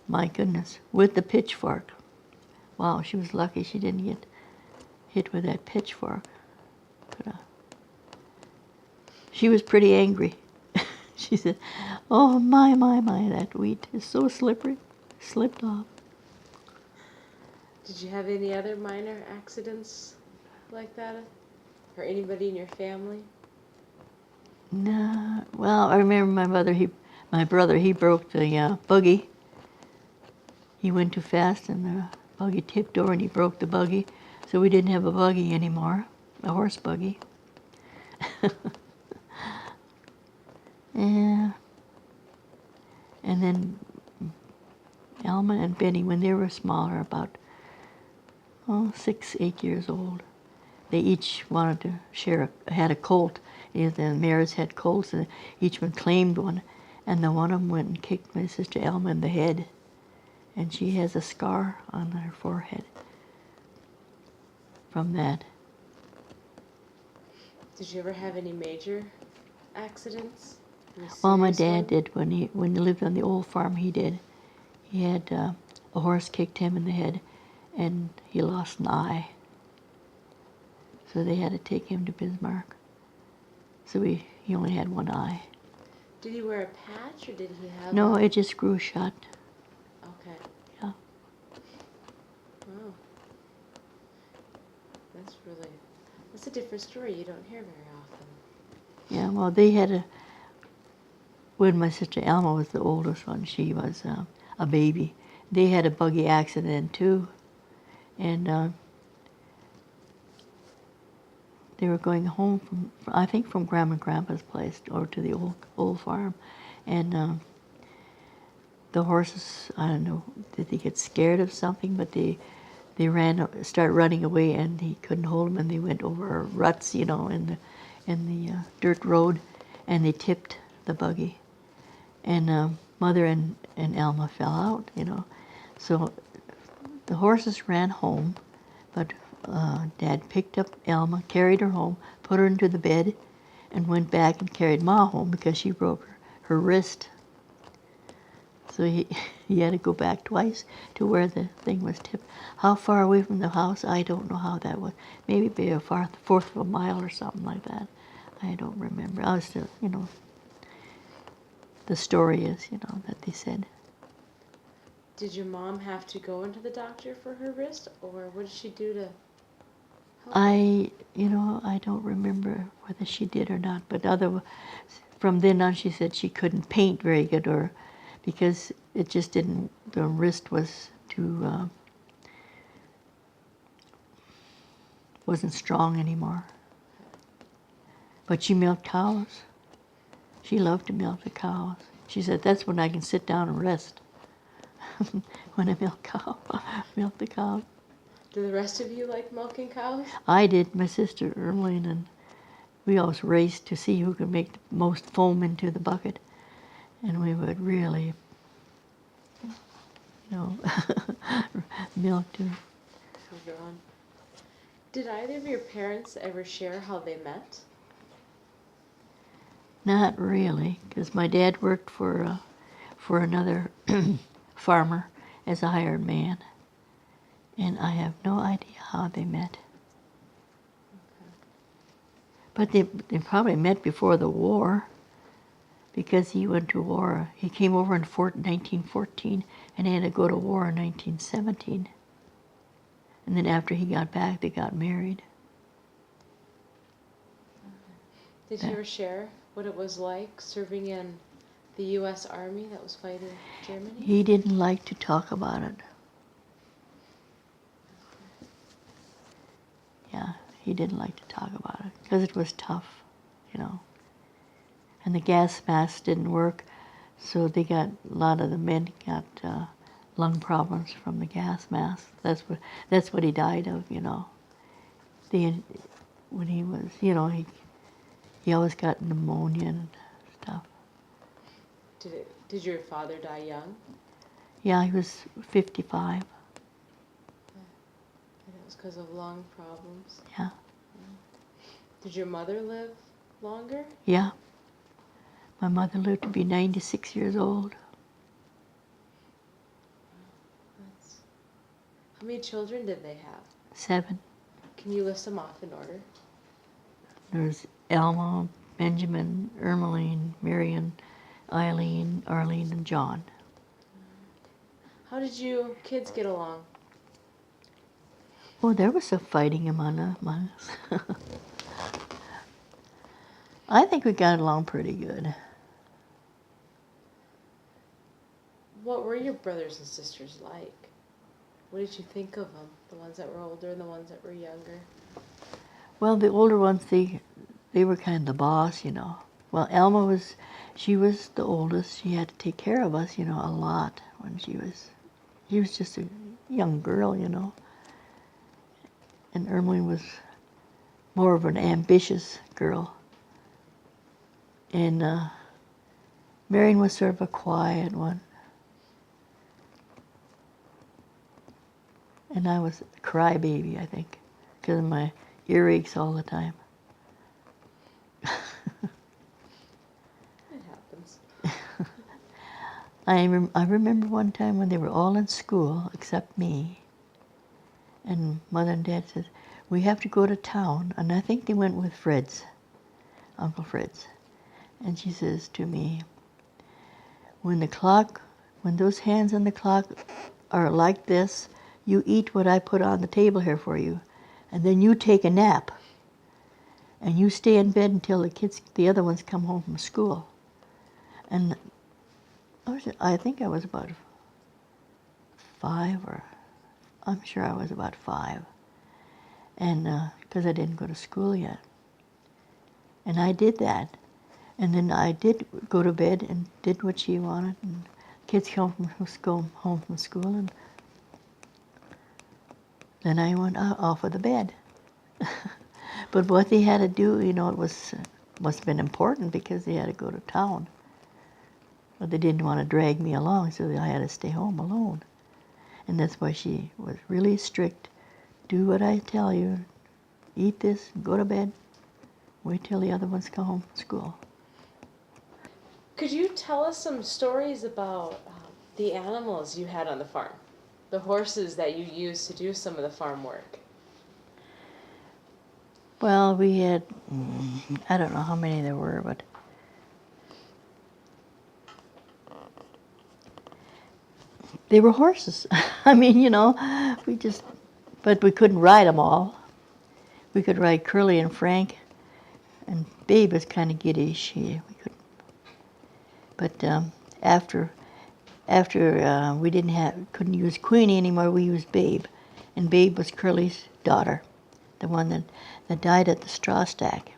Speaker 2: My goodness, with the pitchfork. Wow, she was lucky she didn't get hit with that pitchfork. But, she was pretty angry. She said, "Oh my, that wheat is so slippery." Slipped off.
Speaker 1: Did you have any other minor accidents like that? Or anybody in your family?
Speaker 2: No. Well, I remember my brother, he broke the buggy. He went too fast and the buggy tipped over and he broke the buggy. So we didn't have a buggy anymore, a horse buggy. Yeah. And then Alma and Benny, when they were smaller, about 6, 8 years old, they each wanted to had a colt. The mares had colts, and each one claimed one. And the one of them went and kicked my sister Alma in the head. And she has a scar on her forehead from that.
Speaker 1: Did you ever have any major accidents?
Speaker 2: Well, my dad did. When he lived on the old farm, he did. He had a horse kicked him in the head, and he lost an eye. So they had to take him to Bismarck. So he only had one eye.
Speaker 1: Did he wear a patch, or did he have...
Speaker 2: No, it just grew shut.
Speaker 1: Okay.
Speaker 2: Yeah.
Speaker 1: Wow. That's a different story you don't hear very often.
Speaker 2: Yeah, well, they had when my sister Alma was the oldest one, she was a baby, they had a buggy accident too, and they were going home from, I think, from Grandma and Grandpa's place or to the old farm, and the horses, I don't know, did they get scared of something? But they started running away, and he couldn't hold them, and they went over ruts, in the dirt road, and they tipped the buggy, and Mother and Alma fell out, So the horses ran home, but Dad picked up Alma, carried her home, put her into the bed, and went back and carried Ma home because she broke her wrist. So he had to go back twice to where the thing was tipped. How far away from the house, I don't know how that was. Maybe be a fourth of a mile or something like that. I don't remember. I was still, the story is, that they said.
Speaker 1: Did your mom have to go into the doctor for her wrist, or what did she do to help?
Speaker 2: I don't remember whether she did or not, but from then on she said she couldn't paint very good, or because it just didn't, the wrist was too, wasn't strong anymore. But she milked cows. She loved to milk the cows. She said, that's when I can sit down and rest. When I milk the cows.
Speaker 1: Do the rest of you like milking cows?
Speaker 2: I did, my sister Eileen, and we always raced to see who could make the most foam into the bucket. And we would really, milk too.
Speaker 1: Did either of your parents ever share how they met?
Speaker 2: Not really, because my dad worked for another farmer as a hired man, and I have no idea how they met.
Speaker 1: Okay.
Speaker 2: But they probably met before the war, because he went to war. He came over in 1914, and he had to go to war in 1917. And then after he got back, they got married.
Speaker 1: Did you ever share what it was like serving in the U.S. Army that was fighting Germany?
Speaker 2: He didn't like to talk about it. Yeah, he didn't like to talk about it because it was tough, And the gas mask didn't work, so a lot of the men got lung problems from the gas mask. That's what he died of, When he was, he always got pneumonia and stuff.
Speaker 1: Did your father die young?
Speaker 2: Yeah, he was 55.
Speaker 1: And it was because of lung problems?
Speaker 2: Yeah.
Speaker 1: Did your mother live longer?
Speaker 2: Yeah. My mother lived to be 96 years old.
Speaker 1: How many children did they have?
Speaker 2: 7.
Speaker 1: Can you list them off in order?
Speaker 2: There's Elma, Benjamin, Ermeline, Marion, Eileen, Arlene, and John.
Speaker 1: How did you kids get along?
Speaker 2: Oh, there was some fighting among us. I think we got along pretty good.
Speaker 1: What were your brothers and sisters like? What did you think of them? The ones that were older and the ones that were younger?
Speaker 2: Well, the older ones, they were kind of the boss, Well, Alma she was the oldest. She had to take care of us, a lot when she was just a young girl, And Ermeline was more of an ambitious girl. And Marion was sort of a quiet one. And I was a crybaby, I think, because of my earaches all the time.
Speaker 1: It happens.
Speaker 2: I remember one time when they were all in school, except me, and Mother and Dad said, we have to go to town, and I think they went with Uncle Fred's. And she says to me, when those hands on the clock are like this, you eat what I put on the table here for you, and then you take a nap, and you stay in bed until the other ones come home from school. And I think I was about 5, or I'm sure I was about 5. And because I didn't go to school yet. And I did that. And then I did go to bed and did what she wanted. And kids come from school, home from school, and then I went off of the bed. But what they had to do, you know, it was must have been important because they had to go to town. But they didn't want to drag me along, so I had to stay home alone. And that's why she was really strict. Do what I tell you. Eat this, go to bed. Wait till the other ones come home from school.
Speaker 1: Could you tell us some stories about the animals you had on the farm? The horses that you used to do some of the farm work?
Speaker 2: Well, we had, I don't know how many there were, but they were horses. I mean, you know, but we couldn't ride them all. We could ride Curly and Frank, and Babe was kind of giddy. We couldn't. But after we couldn't use Queenie anymore, we used Babe, and Babe was Curly's daughter, the one that died at the straw stack.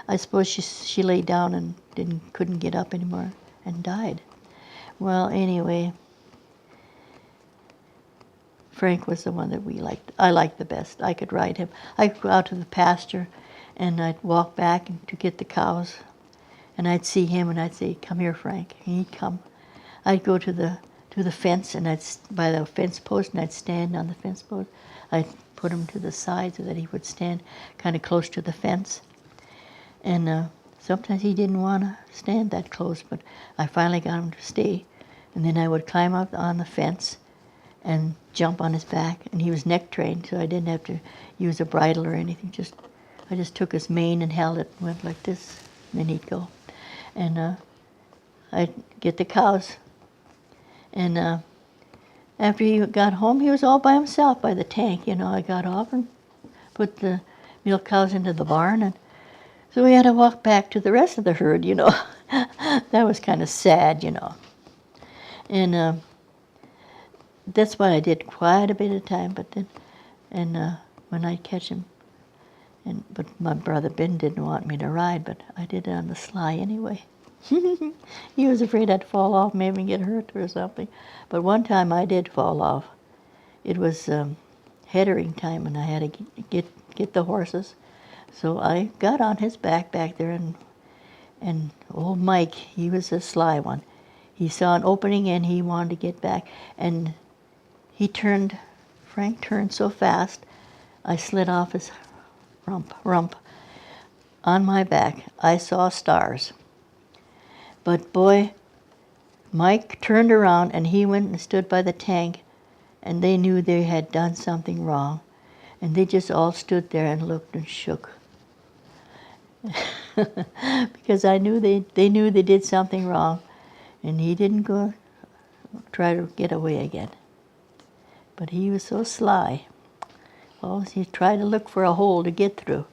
Speaker 2: I suppose she lay down and couldn't get up anymore and died. Well, anyway, Frank was the one that I liked the best. I could ride him. I could go out to the pasture, and I'd walk back to get the cows, and I'd see him, and I'd say, "Come here, Frank." And he'd come. I'd go to the fence, and by the fence post, and I'd stand on the fence post. I'd put him to the side so that he would stand kind of close to the fence. And sometimes he didn't want to stand that close, but I finally got him to stay. And then I would climb up on the fence and jump on his back, and he was neck trained, so I didn't have to use a bridle or anything. I just took his mane and held it, and went like this, and then he'd go. And I'd get the cows. And after he got home, he was all by himself by the tank. You know, I got off and put the milk cows into the barn, and so we had to walk back to the rest of the herd, you know. That was kind of sad, you know. And that's what I did quite a bit of time. But then, when I'd catch him, but my brother Ben didn't want me to ride, but I did it on the sly anyway. He was afraid I'd fall off, maybe get hurt or something. But one time I did fall off. It was headering time, and I had to get the horses. So I got on his back there, and old Mike, he was a sly one. He saw an opening, and he wanted to get back. And Frank turned so fast, I slid off his rump. On my back, I saw stars. But boy, Mike turned around, and he went and stood by the tank, and they knew they had done something wrong. And they just all stood there and looked and shook. Because I knew they knew they did something wrong, and he didn't go try to get away again. But he was so sly. Always he tried to look for a hole to get through.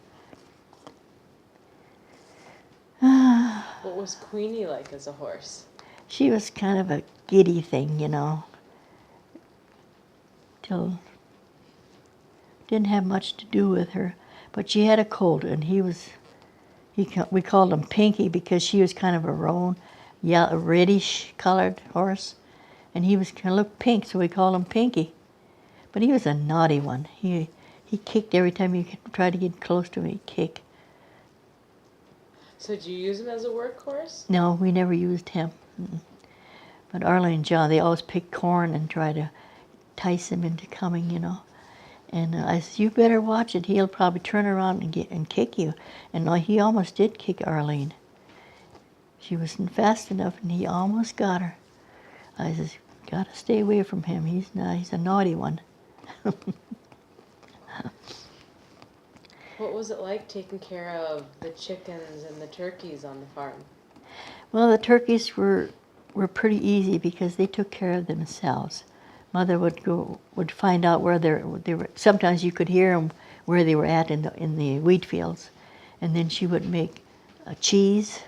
Speaker 1: What was Queenie like as a horse?
Speaker 2: She was kind of a giddy thing, you know. Didn't have much to do with her, but she had a colt, and we called him Pinky because she was kind of a roan, a reddish colored horse, and he was kind of looked pink, so we called him Pinky. But he was a naughty one. He kicked every time you tried to get close to him. He'd kick.
Speaker 1: So did you use him as a workhorse?
Speaker 2: No, we never used him. But Arlen and John, they always picked corn and try to entice him into coming, you know. And I said, "You better watch it. He'll probably turn around and kick you." And he almost did kick Arlene. She wasn't fast enough, and he almost got her. I said, "Got to stay away from him. He's a naughty one."
Speaker 1: What was it like taking care of the chickens and the turkeys on the farm?
Speaker 2: Well, the turkeys were pretty easy because they took care of themselves. Mother would find out where they were. Sometimes you could hear them where they were at in the wheat fields, and then she would make a cheese,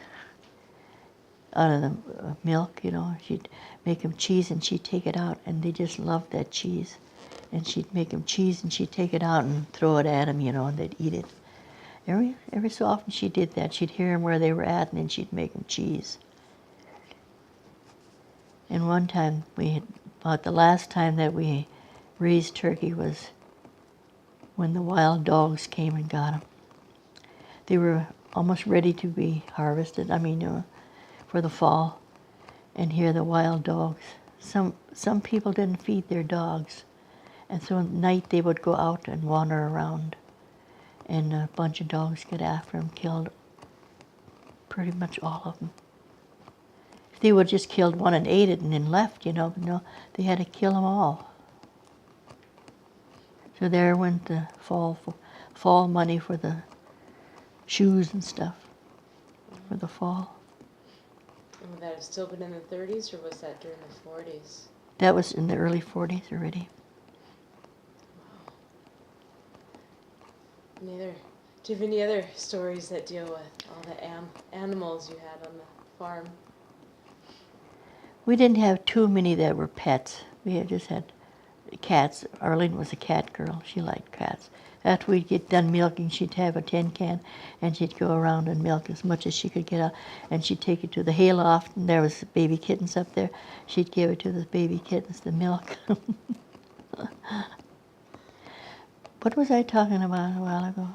Speaker 2: out of the milk, you know. She'd make them cheese and she'd take it out, and they just loved that cheese. And she'd make them cheese and she'd take it out and throw it at them, you know, and they'd eat it. Every so often she did that. She'd hear them where they were at, and then she'd make them cheese. And one time, about the last time that we raised turkey was when the wild dogs came and got them. They were almost ready to be harvested, for the fall. And here the wild dogs. Some people didn't feed their dogs. And so at night they would go out and wander around. And a bunch of dogs got after them, killed pretty much all of them. If they would just killed one and ate it and then left, you know, but no, they had to kill them all. So there went the fall money for the shoes and stuff for the fall.
Speaker 1: And would that have still been in the 30s, or was that during the 40s?
Speaker 2: That was in the early 40s already.
Speaker 1: Do you have any other stories that deal with all the animals you had on the farm?
Speaker 2: We didn't have too many that were pets. We just had cats. Eileen was a cat girl. She liked cats. After we'd get done milking, she'd have a tin can, and she'd go around and milk as much as she could get out. And she'd take it to the hayloft, and there was baby kittens up there. She'd give it to the baby kittens, the milk. What was I talking about a while ago?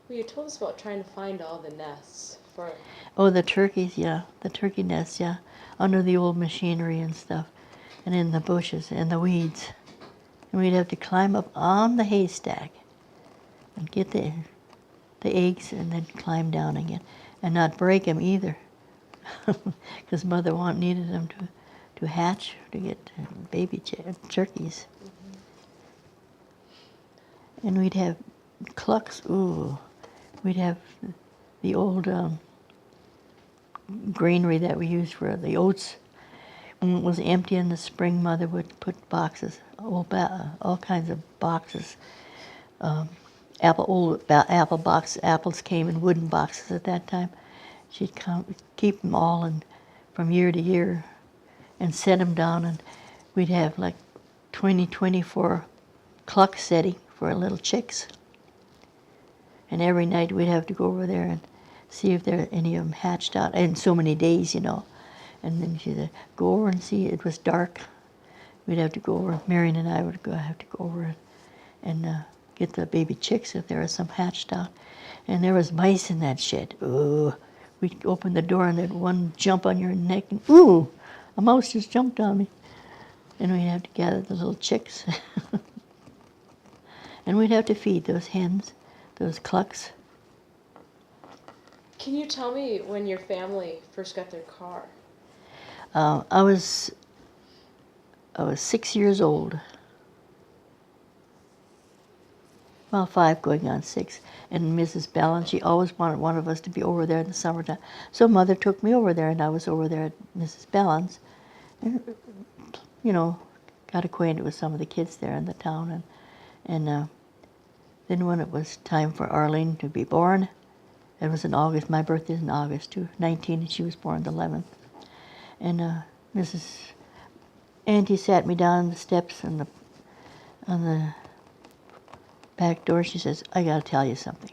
Speaker 1: You told us about trying to find all the nests for...
Speaker 2: Oh, the turkeys, yeah. The turkey nests, yeah. Under the old machinery and stuff. And in the bushes and the weeds. And we'd have to climb up on the haystack and get the eggs and then climb down again. And not break them either. Because Mother needed them to hatch, to get baby turkeys. And we'd have clucks, ooh. We'd have the old granary that we used for the oats. When it was empty in the spring, Mother would put boxes, all kinds of boxes. Apple boxes. Apples came in wooden boxes at that time. She'd keep them all from year to year and set them down, and we'd have like 24 clucks setting for little chicks. And every night we'd have to go over there and see if any of them hatched out. And so many days, you know. And then she'd go over and see. It was dark. We'd have to go over. Marion and I would have to go over and get the baby chicks if there was some hatched out. And there was mice in that shed. Ooh. We'd open the door and there'd one jump on your neck and ooh, a mouse just jumped on me. And we'd have to gather the little chicks. And we'd have to feed those hens, those clucks.
Speaker 1: Can you tell me when your family first got their car?
Speaker 2: I was 6 years old. Well, 5 going on 6. And Mrs. Bellin, she always wanted one of us to be over there in the summertime. So Mother took me over there, and I was over there at Mrs. Bellin's. And, you know, got acquainted with some of the kids there in the town. And then when it was time for Eileen to be born, it was in August. My birthday's in August, too, 19, and she was born the 11th. And Mrs. Auntie sat me down on the steps on the back door. She says, I got to tell you something.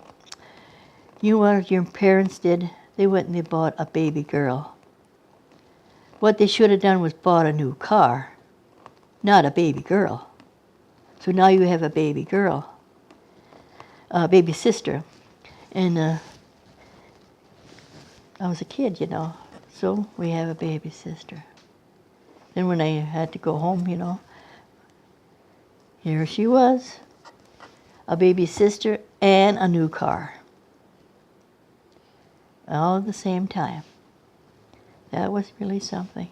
Speaker 2: You know what your parents did? They went and they bought a baby girl. What they should have done was bought a new car, not a baby girl. So now you have a baby girl, a baby sister. And I was a kid, you know, so we have a baby sister. Then when I had to go home, you know, here she was, a baby sister and a new car, all at the same time. That was really something.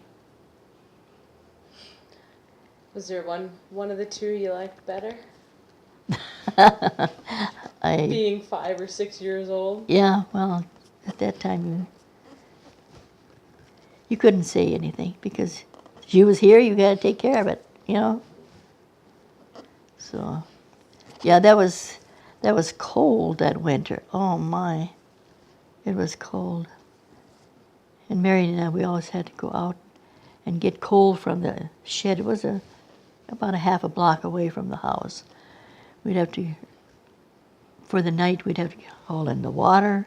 Speaker 1: Was there one of the two you liked better? Being 5 or 6 years old?
Speaker 2: Yeah, well, at that time you couldn't say anything because she was here, you got to take care of it, you know. So, yeah, that was cold that winter. Oh my, it was cold. And Mary and I, we always had to go out and get coal from the shed. It was about a half a block away from the house. We'd have to, for the night, we'd have to haul in the water.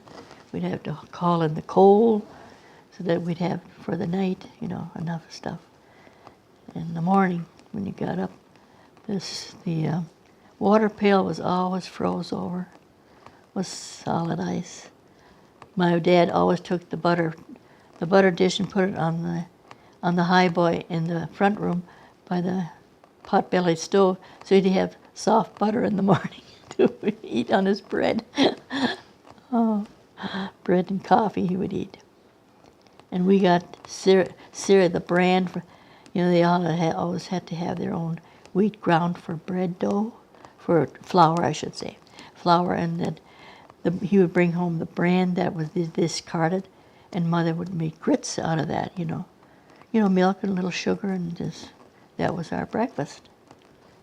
Speaker 2: We'd have to haul in the coal so that we'd have, for the night, enough stuff. In the morning, when you got up, the water pail was always froze over, was solid ice. My dad always took the butter dish and put it on the highboy in the front room by the pot-bellied stove, so he'd have soft butter in the morning to eat on his bread. Oh, bread and coffee he would eat. And we got Syria, the brand, for, they always had to have their own wheat ground for bread dough, for flour, I should say. Flour, and then he would bring home the bran that was discarded, and Mother would make grits out of that, milk and a little sugar, and that was our breakfast.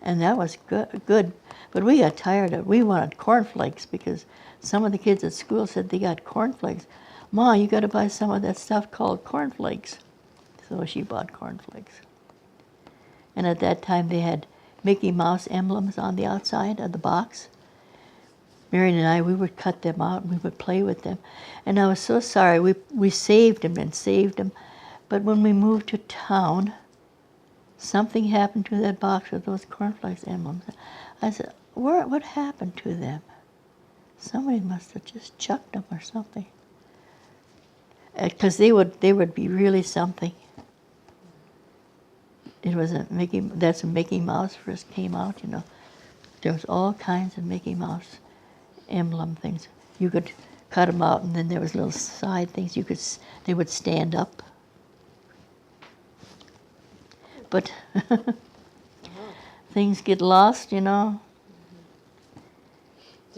Speaker 2: And that was good. But we got tired of it. We wanted cornflakes because some of the kids at school said they got cornflakes. Ma, you got to buy some of that stuff called cornflakes. So she bought cornflakes. And at that time they had Mickey Mouse emblems on the outside of the box. Marion and I, we would cut them out and we would play with them. And I was so sorry. We saved them and saved them. But when we moved to town, something happened to that box with those cornflakes emblems. I said, what happened to them? Somebody must have just chucked them or something. Because they would be really something. It was that's when Mickey Mouse first came out, There was all kinds of Mickey Mouse emblem things. You could cut them out, and then there was little side things. They would stand up. But things get lost,
Speaker 1: Did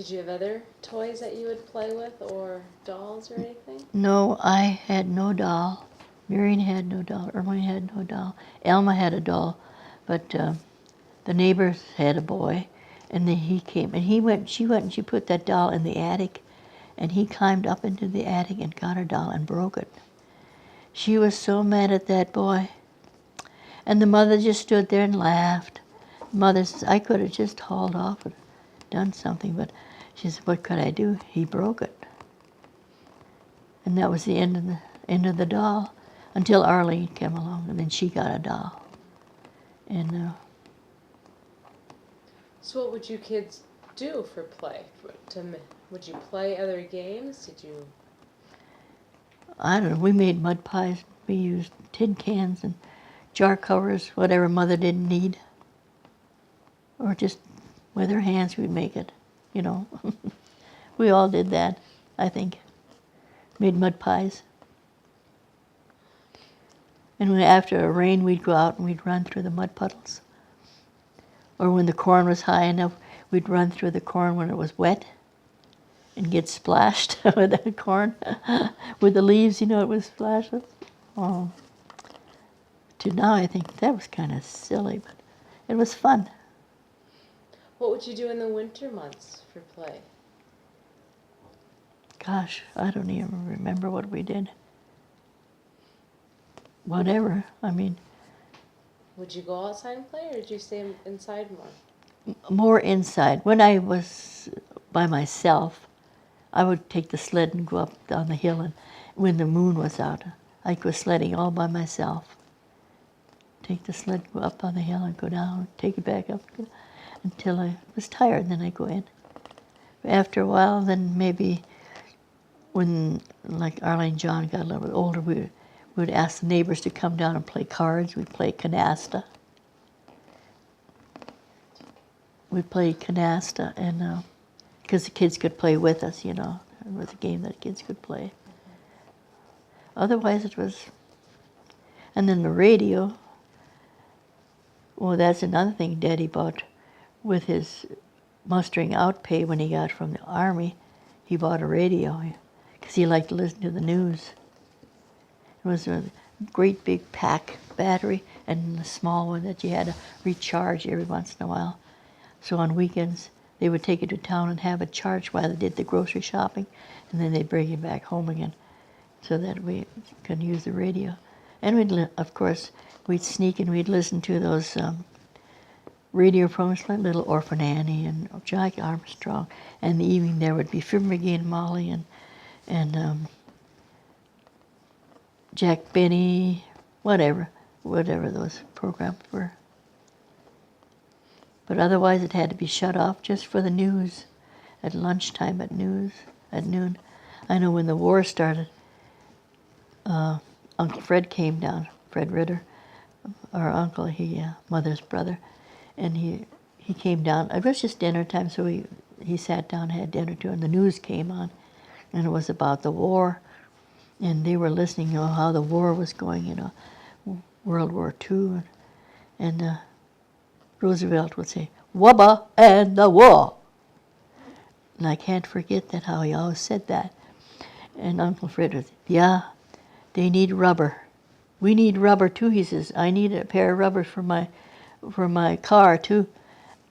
Speaker 1: you have other toys that you would play with, or dolls or anything?
Speaker 2: No, I had no doll. Marion had no doll. Ermeline had no doll. Alma had a doll, but the neighbors had a boy, and then he came, and she went and she put that doll in the attic, and he climbed up into the attic and got her doll and broke it. She was so mad at that boy. And the mother just stood there and laughed. Mother says, I could have just hauled off and done something, but she said, what could I do? He broke it. And that was the end of the doll, until Eileen came along, and then she got a doll. And
Speaker 1: so what would you kids do for play? Would you play other games? Did you?
Speaker 2: I don't know, we made mud pies. We used tin cans and jar covers, whatever Mother didn't need. Or just with her hands we'd make it, We all did that, I think. Made mud pies. And after a rain, we'd go out and we'd run through the mud puddles. Or when the corn was high enough, we'd run through the corn when it was wet and get splashed with the corn. With the leaves, it was splashed. Oh. To now, I think that was kind of silly, but it was fun.
Speaker 1: What would you do in the winter months for play?
Speaker 2: Gosh, I don't even remember what we did. Whatever,
Speaker 1: Would you go outside and play, or did you stay inside more?
Speaker 2: More inside. When I was by myself, I would take the sled and go up down the hill, and when the moon was out, I'd go sledding all by myself. Take the sled, go up on the hill, and go down, take it back up, until I was tired, and then I'd go in. After a while, then maybe when, like Arlene and John got a little bit older, we would ask the neighbors to come down and play cards. We'd play canasta. We played canasta, and because the kids could play with us, it was a game that kids could play. Otherwise, it was, and then the radio. Well, that's another thing Daddy bought with his mustering out pay when he got from the Army. He bought a radio because he liked to listen to the news. It was a great big pack battery and a small one that you had to recharge every once in a while. So on weekends, they would take it to town and have it charged while they did the grocery shopping, and then they'd bring it back home again. so that we could use the radio. And of course, we'd sneak and we'd listen to those radio programs like Little Orphan Annie and Jack Armstrong. And in the evening there would be Fibber McGee and Molly and Jack Benny, whatever those programs were. But otherwise it had to be shut off just for the news at lunchtime at noon. I know when the war started, Uncle Fred came down, Fred Ritter, our uncle, Mother's brother, and he came down. It was just dinner time, so he sat down and had dinner too, and the news came on, and it was about the war, and they were listening, how the war was going, World War II, and Roosevelt would say, "Wubba and the war." And I can't forget that, how he always said that. And Uncle Fred would say, "Yeah, they need rubber. We need rubber too," he says. "I need a pair of rubbers for my car too."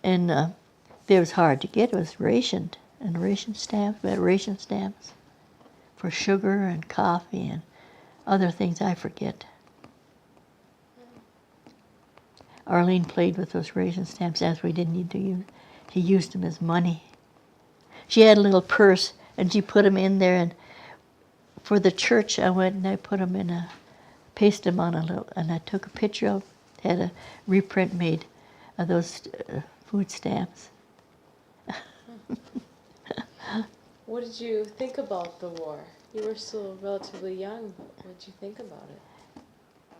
Speaker 2: And it was hard to get. It was rationed, and ration stamps. We had ration stamps for sugar and coffee and other things I forget. Arlene played with those ration stamps as we didn't need to use. She used them as money. She had a little purse, and she put them in there. And for the church, I went and I put them pasted them on a little, and I took a picture of. Had a reprint made of those food stamps.
Speaker 1: What did you think about the war? You were still relatively young. What did you think about it?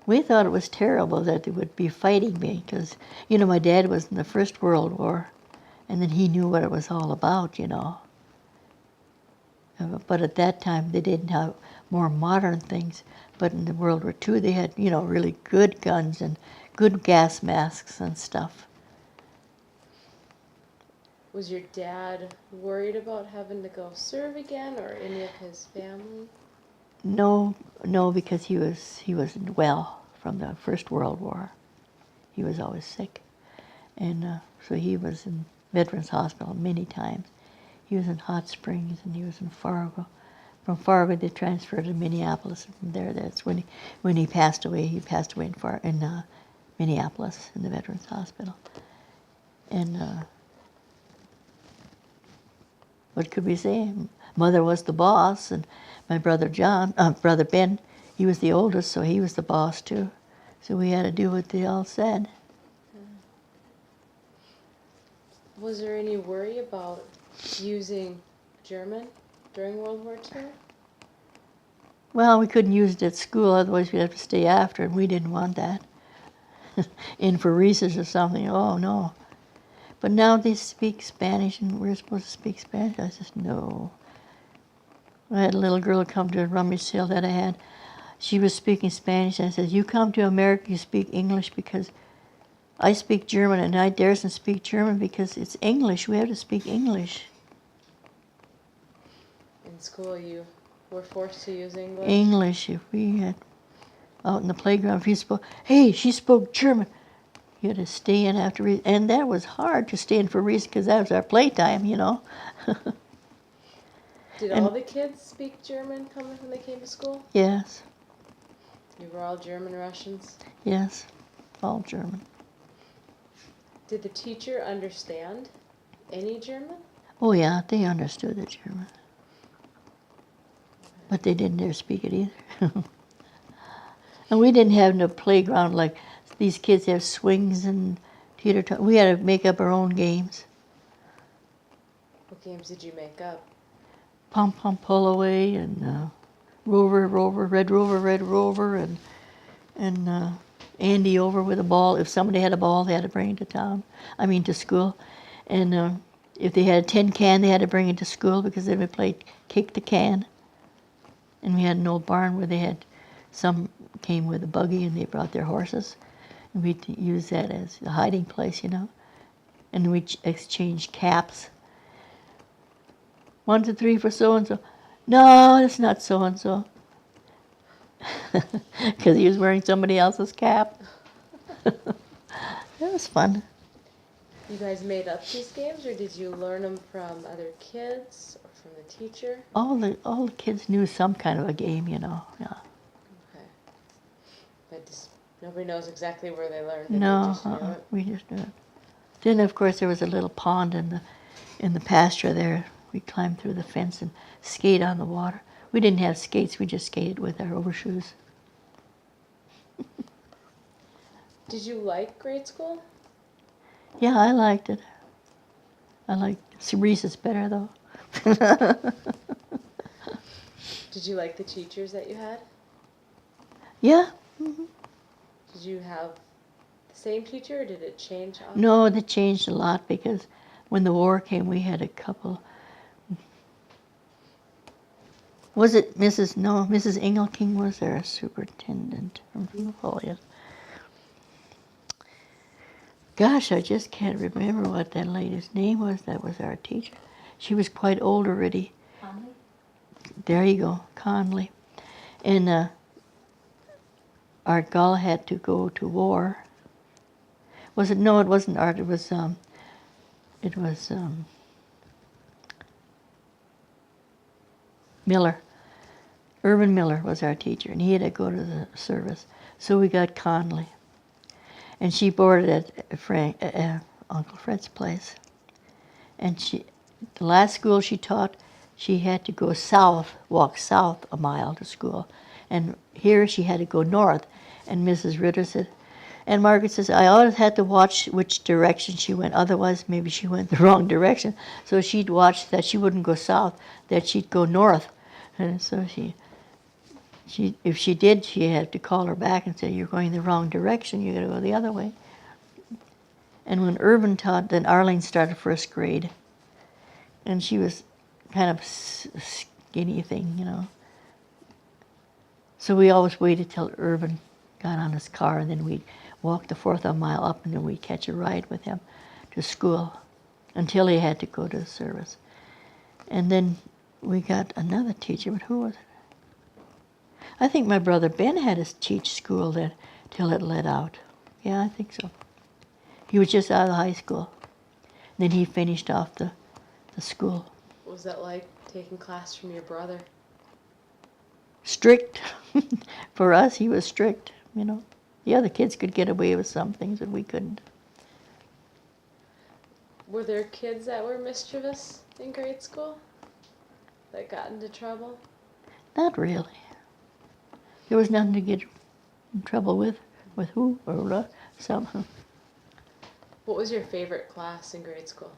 Speaker 2: We thought it was terrible that they would be fighting me because, my dad was in the First World War, and then he knew what it was all about, But at that time, they didn't have more modern things. But in the World War II, they had, really good guns and good gas masks and stuff.
Speaker 1: Was your dad worried about having to go serve again, or any of his family?
Speaker 2: No, because he wasn't well from the First World War. He was always sick, and so he was in Veterans Hospital many times. He was in Hot Springs and he was in Fargo. From Fargo, they transferred to Minneapolis. And from there, that's when he passed away. He passed away in Minneapolis in the Veterans Hospital. And what could we say? Mother was the boss, and my brother Ben, he was the oldest, so he was the boss too. So we had to do what they all said.
Speaker 1: Was there any worry about using German during World War II?
Speaker 2: Well, we couldn't use it at school, otherwise we'd have to stay after, and we didn't want that. In for recess or something, oh no. But now they speak Spanish, and we're supposed to speak Spanish. I said, no. I had a little girl come to a rummage sale that I had. She was speaking Spanish. I said, "You come to America, you speak English, because I speak German, and I daresn't speak German because it's English. We have to speak English."
Speaker 1: In school, you were forced to use English?
Speaker 2: English. If we had out in the playground, if you spoke, hey, she spoke German. You had to stay in after recess, and that was hard to stay in for recess because that was our playtime,
Speaker 1: Did all the kids speak German coming when they came to school?
Speaker 2: Yes.
Speaker 1: You were all German Russians?
Speaker 2: Yes, all German.
Speaker 1: Did the teacher understand any German?
Speaker 2: Oh yeah, they understood the German. But they didn't dare speak it either. And we didn't have no playground like these kids have swings and teeter-totter. We had to make up our own games.
Speaker 1: What games did you make up?
Speaker 2: Pom Pom Pull Away and Rover, Red Rover, and Andy over with a ball. If somebody had a ball, they had to bring it to school. And if they had a tin can, they had to bring it to school because then we played kick the can. And we had an old barn where some came with a buggy and they brought their horses. And we'd use that as a hiding place, And we'd exchange caps. 1, 2, 3 for so-and-so. No, that's not so-and-so. Because he was wearing somebody else's cap. That was fun.
Speaker 1: You guys made up these games, or did you learn them from other kids or from the teacher?
Speaker 2: All the kids knew some kind of a game, Yeah.
Speaker 1: Okay. But just, nobody knows exactly where they learned it,
Speaker 2: No,
Speaker 1: they just knew it?
Speaker 2: we just knew it. Then, of course, there was a little pond in the pasture there. We climbed through the fence and skate on the water. We didn't have skates, we just skated with our overshoes.
Speaker 1: Did you like grade school?
Speaker 2: Yeah, I liked it. I liked Reese's better, though.
Speaker 1: Did you like the teachers that you had?
Speaker 2: Yeah.
Speaker 1: Did you have the same teacher, or did it change often?
Speaker 2: No, they changed a lot because when the war came, we had a couple. Was it Mrs. No, Mrs. Engelking was their superintendent from Napoleon. Gosh, I just can't remember what that lady's name was. That was our teacher. She was quite old already.
Speaker 3: Conley?
Speaker 2: There you go, Conley. And Art Gull had to go to war. Was it? No, it wasn't Art. It was. Miller. Irvin Miller was our teacher, and he had to go to the service. So we got Conley. And she boarded at Uncle Fred's place. And the last school she taught, she had to go south, walk south a mile to school. And here she had to go north. And Mrs. Ritter said, and Margaret says, I always had to watch which direction she went, otherwise maybe she went the wrong direction. So she'd watch that she wouldn't go south, that she'd go north. And so if she did, she had to call her back and say, you're going the wrong direction, you got to go the other way. And when Irvin taught, then Arlene started first grade. And she was kind of skinny thing, So we always waited till Irvin got on his car, and then we'd walk the 4th mile up, and then we'd catch a ride with him to school until he had to go to the service. And then we got another teacher, but who was it? I think my brother Ben had to teach school then till it let out. Yeah, I think so. He was just out of high school. Then he finished off the school.
Speaker 1: What was that like, taking class from your brother?
Speaker 2: Strict. For us, he was strict, The other kids could get away with some things that we couldn't.
Speaker 1: Were there kids that were mischievous in grade school? That got into trouble?
Speaker 2: Not really. There was nothing to get in trouble with. With who or what? Some.
Speaker 1: What was your favorite class in grade school?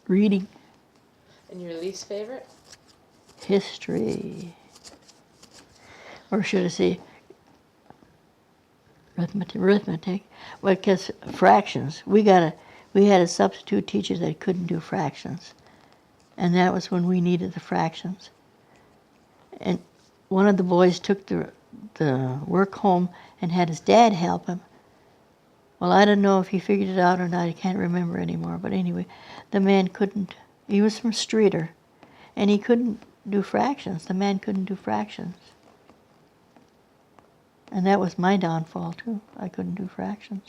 Speaker 2: Reading.
Speaker 1: And your least favorite?
Speaker 2: History. Or should I say arithmetic? Well, because fractions. We had a substitute teacher that couldn't do fractions. And that was when we needed the fractions. And one of the boys took the work home and had his dad help him. Well, I don't know if he figured it out or not. I can't remember anymore. But anyway, the man couldn't. He was from Streeter, and he couldn't do fractions. The man couldn't do fractions. And that was my downfall, too. I couldn't do fractions.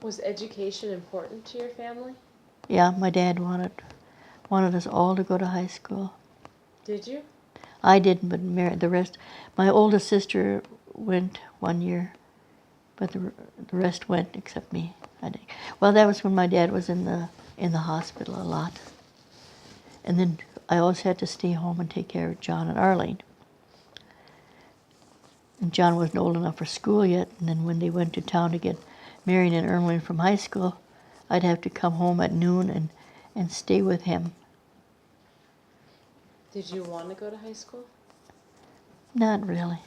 Speaker 1: Was education important to your family?
Speaker 2: Yeah, my dad wanted us all to go to high school.
Speaker 1: Did you?
Speaker 2: I didn't, but the rest. My oldest sister went 1 year, but the rest went except me. I didn't. Well, that was when my dad was in the hospital a lot, and then I always had to stay home and take care of John and Arlene. And John wasn't old enough for school yet, and then when they went to town to get Marion and Ermeline from high school, I'd have to come home at noon and stay with him.
Speaker 1: Did you want to go to high school?
Speaker 2: Not really.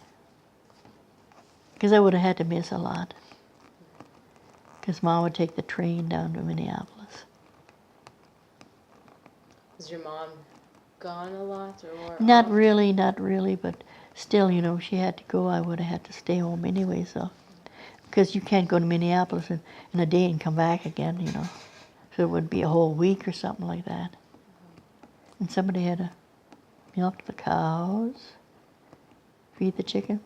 Speaker 2: Because I would have had to miss a lot. Because Mom would take the train down to Minneapolis.
Speaker 1: Was your mom gone a lot or
Speaker 2: Not
Speaker 1: off?
Speaker 2: really, but still, she had to go. I would have had to stay home anyway, so. Because you can't go to Minneapolis in a day and come back again, So it would be a whole week or something like that. And somebody had to milk the cows, feed the chickens,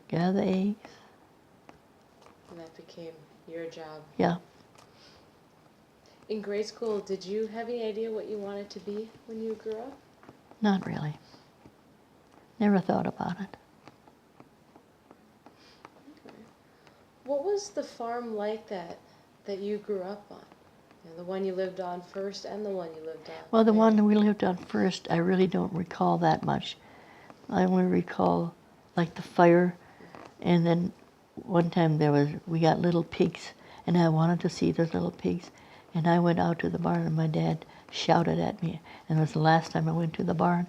Speaker 2: gather the eggs.
Speaker 1: And that became your job.
Speaker 2: Yeah.
Speaker 1: In grade school, did you have any idea what you wanted to be when you grew up?
Speaker 2: Not really. Never thought about it.
Speaker 1: Okay. What was the farm like that you grew up on? You know, the one you lived on first and the one you lived on
Speaker 2: Well, the
Speaker 1: later?
Speaker 2: one that we lived on first, I really don't recall that much. I only recall like the fire, and then one time we got little pigs, and I wanted to see those little pigs, and I went out to the barn, and my dad shouted at me, and it was the last time I went to the barn,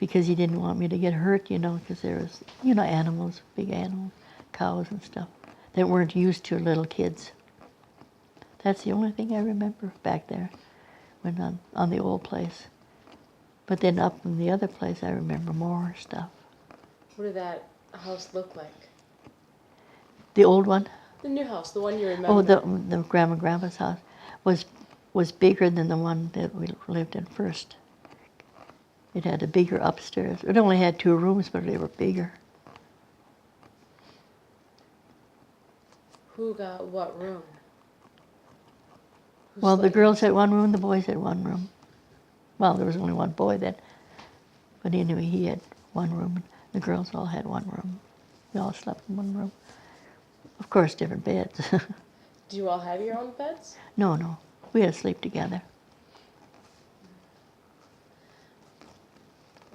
Speaker 2: because he didn't want me to get hurt, because there was, animals, big animals, cows and stuff, that weren't used to little kids. That's the only thing I remember back there, when on the old place. But then up in the other place, I remember more stuff.
Speaker 1: What did that house look like?
Speaker 2: The old one?
Speaker 1: The new house, the one you remember.
Speaker 2: Oh, the grandma and grandpa's house was bigger than the one that we lived in first. It had a bigger upstairs. It only had 2 rooms, but they were bigger.
Speaker 1: Who got what room? Who
Speaker 2: Well, the
Speaker 1: slept?
Speaker 2: girls had 1 room, the boys had 1 room. Well, there was only 1 boy then. But anyway, he had 1 room, and the girls all had 1 room. We all slept in 1 room. Of course, different beds.
Speaker 1: Do you all have your own beds?
Speaker 2: No. We had to sleep together.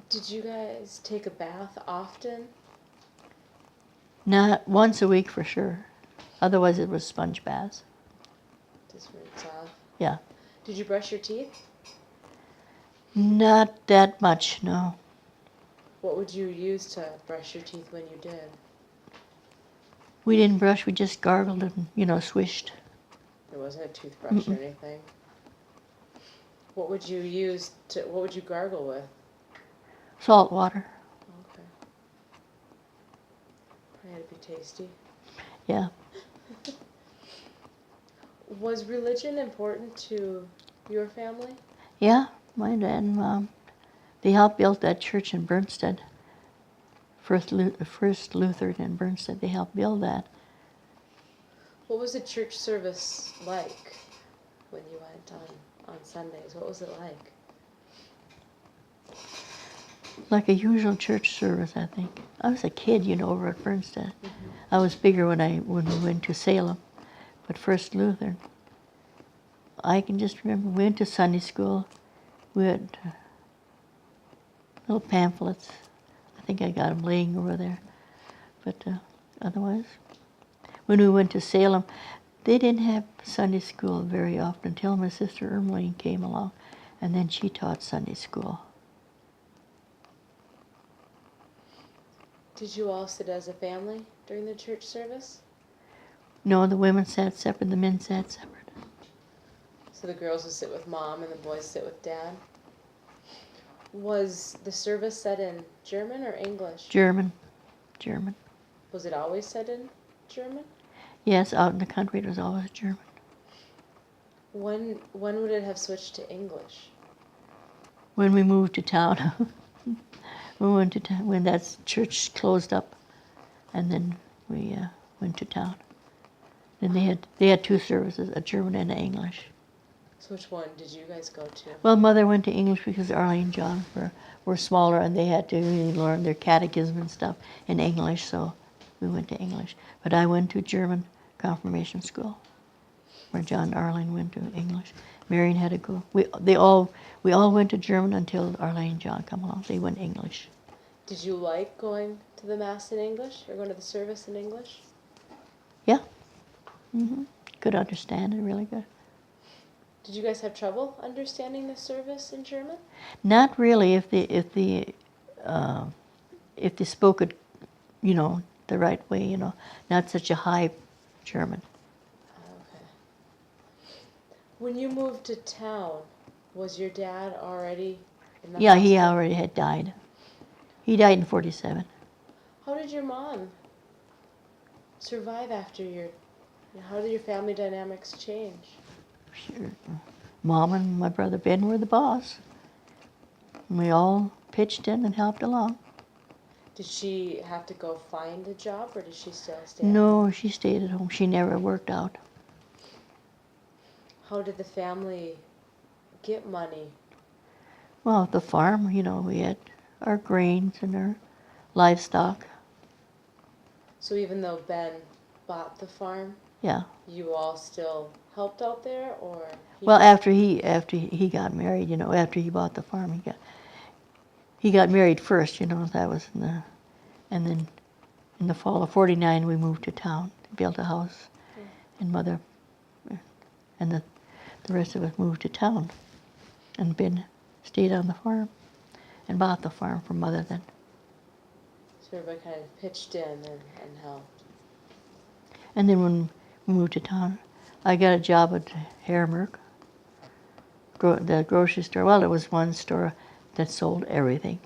Speaker 1: Did you guys take a bath often?
Speaker 2: Not once a week for sure. Otherwise, it was sponge baths.
Speaker 1: Just rinse off.
Speaker 2: Yeah.
Speaker 1: Did you brush your teeth?
Speaker 2: Not that much, no.
Speaker 1: What would you use to brush your teeth when you did?
Speaker 2: We didn't brush, we just gargled and, swished.
Speaker 1: There wasn't a toothbrush or anything. What would you what would you gargle with?
Speaker 2: Salt water.
Speaker 1: Okay. Probably had to be tasty.
Speaker 2: Yeah.
Speaker 1: Was religion important to your family?
Speaker 2: Yeah, my dad and mom. They helped build that church in Bernstead. First Lutheran in Bernstead, they helped build that.
Speaker 1: What was the church service like when you went on Sundays? What was it like?
Speaker 2: Like a usual church service, I think. I was a kid, over at Bernstead. I was bigger when we went to Salem, but First Lutheran. I can just remember we went to Sunday school. We had little pamphlets. I think I got them laying over there. But otherwise, when we went to Salem, they didn't have Sunday school very often until my sister Eileen came along, and then she taught Sunday school.
Speaker 1: Did you all sit as a family during the church service?
Speaker 2: No, the women sat separate, the men sat separate.
Speaker 1: So the girls would sit with mom and the boys sit with dad? Was the service said in German or English?
Speaker 2: German.
Speaker 1: Was it always said in German?
Speaker 2: Yes, out in the country it was always German.
Speaker 1: When would it have switched to English?
Speaker 2: When we moved to town. We went to town when that church closed up, and then we went to town. Then they had 2 services, a German and an English.
Speaker 1: So which one did you guys go to?
Speaker 2: Well, Mother went to English because Arlene and John were smaller, and they had to really learn their catechism and stuff in English, so we went to English. But I went to German confirmation school, where John and Arlene went to English. Marion had to go. We all went to German until Arlene and John come along. They went English.
Speaker 1: Did you like going to the Mass in English or going to the service in English?
Speaker 2: Yeah. Could understand it really good.
Speaker 1: Did you guys have trouble understanding the service in German?
Speaker 2: Not really if they spoke it, the right way, not such a high German.
Speaker 1: Okay. When you moved to town, was your dad already in the
Speaker 2: Yeah, he
Speaker 1: hospital?
Speaker 2: already had died. He died in 47.
Speaker 1: How did your mom survive how did your family dynamics change?
Speaker 2: Sure. Mom and my brother Ben were the boss. And we all pitched in and helped along.
Speaker 1: Did she have to go find a job, or did she still stay
Speaker 2: No,
Speaker 1: home?
Speaker 2: she stayed at home. She never worked out.
Speaker 1: How did the family get money?
Speaker 2: Well, at the farm, we had our grains and our livestock.
Speaker 1: So even though Ben bought the farm,
Speaker 2: Yeah.
Speaker 1: you all still helped out there, or
Speaker 2: Well, after he got married, after he bought the farm, he got married first. That was and then in the fall of '49 we moved to town, built a house, and Mother and the rest of us moved to town, and Ben stayed on the farm and bought the farm from Mother then.
Speaker 1: So everybody kind of pitched in and helped.
Speaker 2: And then when we moved to town, I got a job at Harrimerk, the grocery store. Well, it was one store that sold everything.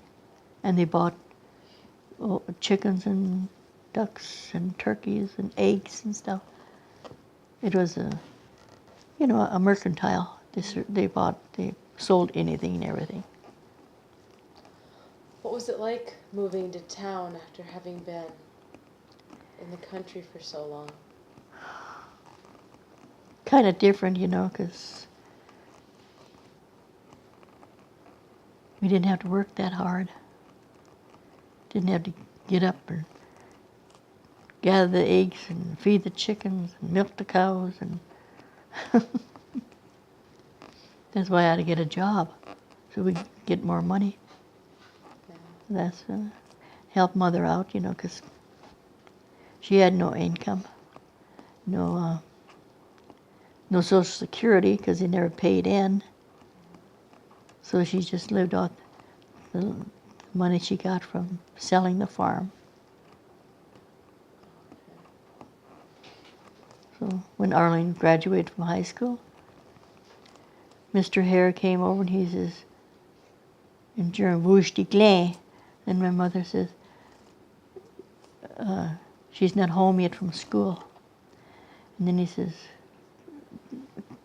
Speaker 2: And they bought chickens and ducks and turkeys and eggs and stuff. It was a mercantile. They sold anything and everything.
Speaker 1: What was it like moving to town after having been in the country for so long?
Speaker 2: Kind of different, because we didn't have to work that hard. Didn't have to get up and gather the eggs and feed the chickens and milk the cows, and that's why I had to get a job so we could get more money.
Speaker 1: Yeah.
Speaker 2: That's help Mother out, because she had no income, no Social Security, because they never paid in. So she just lived off the money she got from selling the farm. So when Arlene graduated from high school, Mr. Hare came over and he says, in German, "Wo ist die Kleine?" And my mother says, she's not home yet from school. And then he says,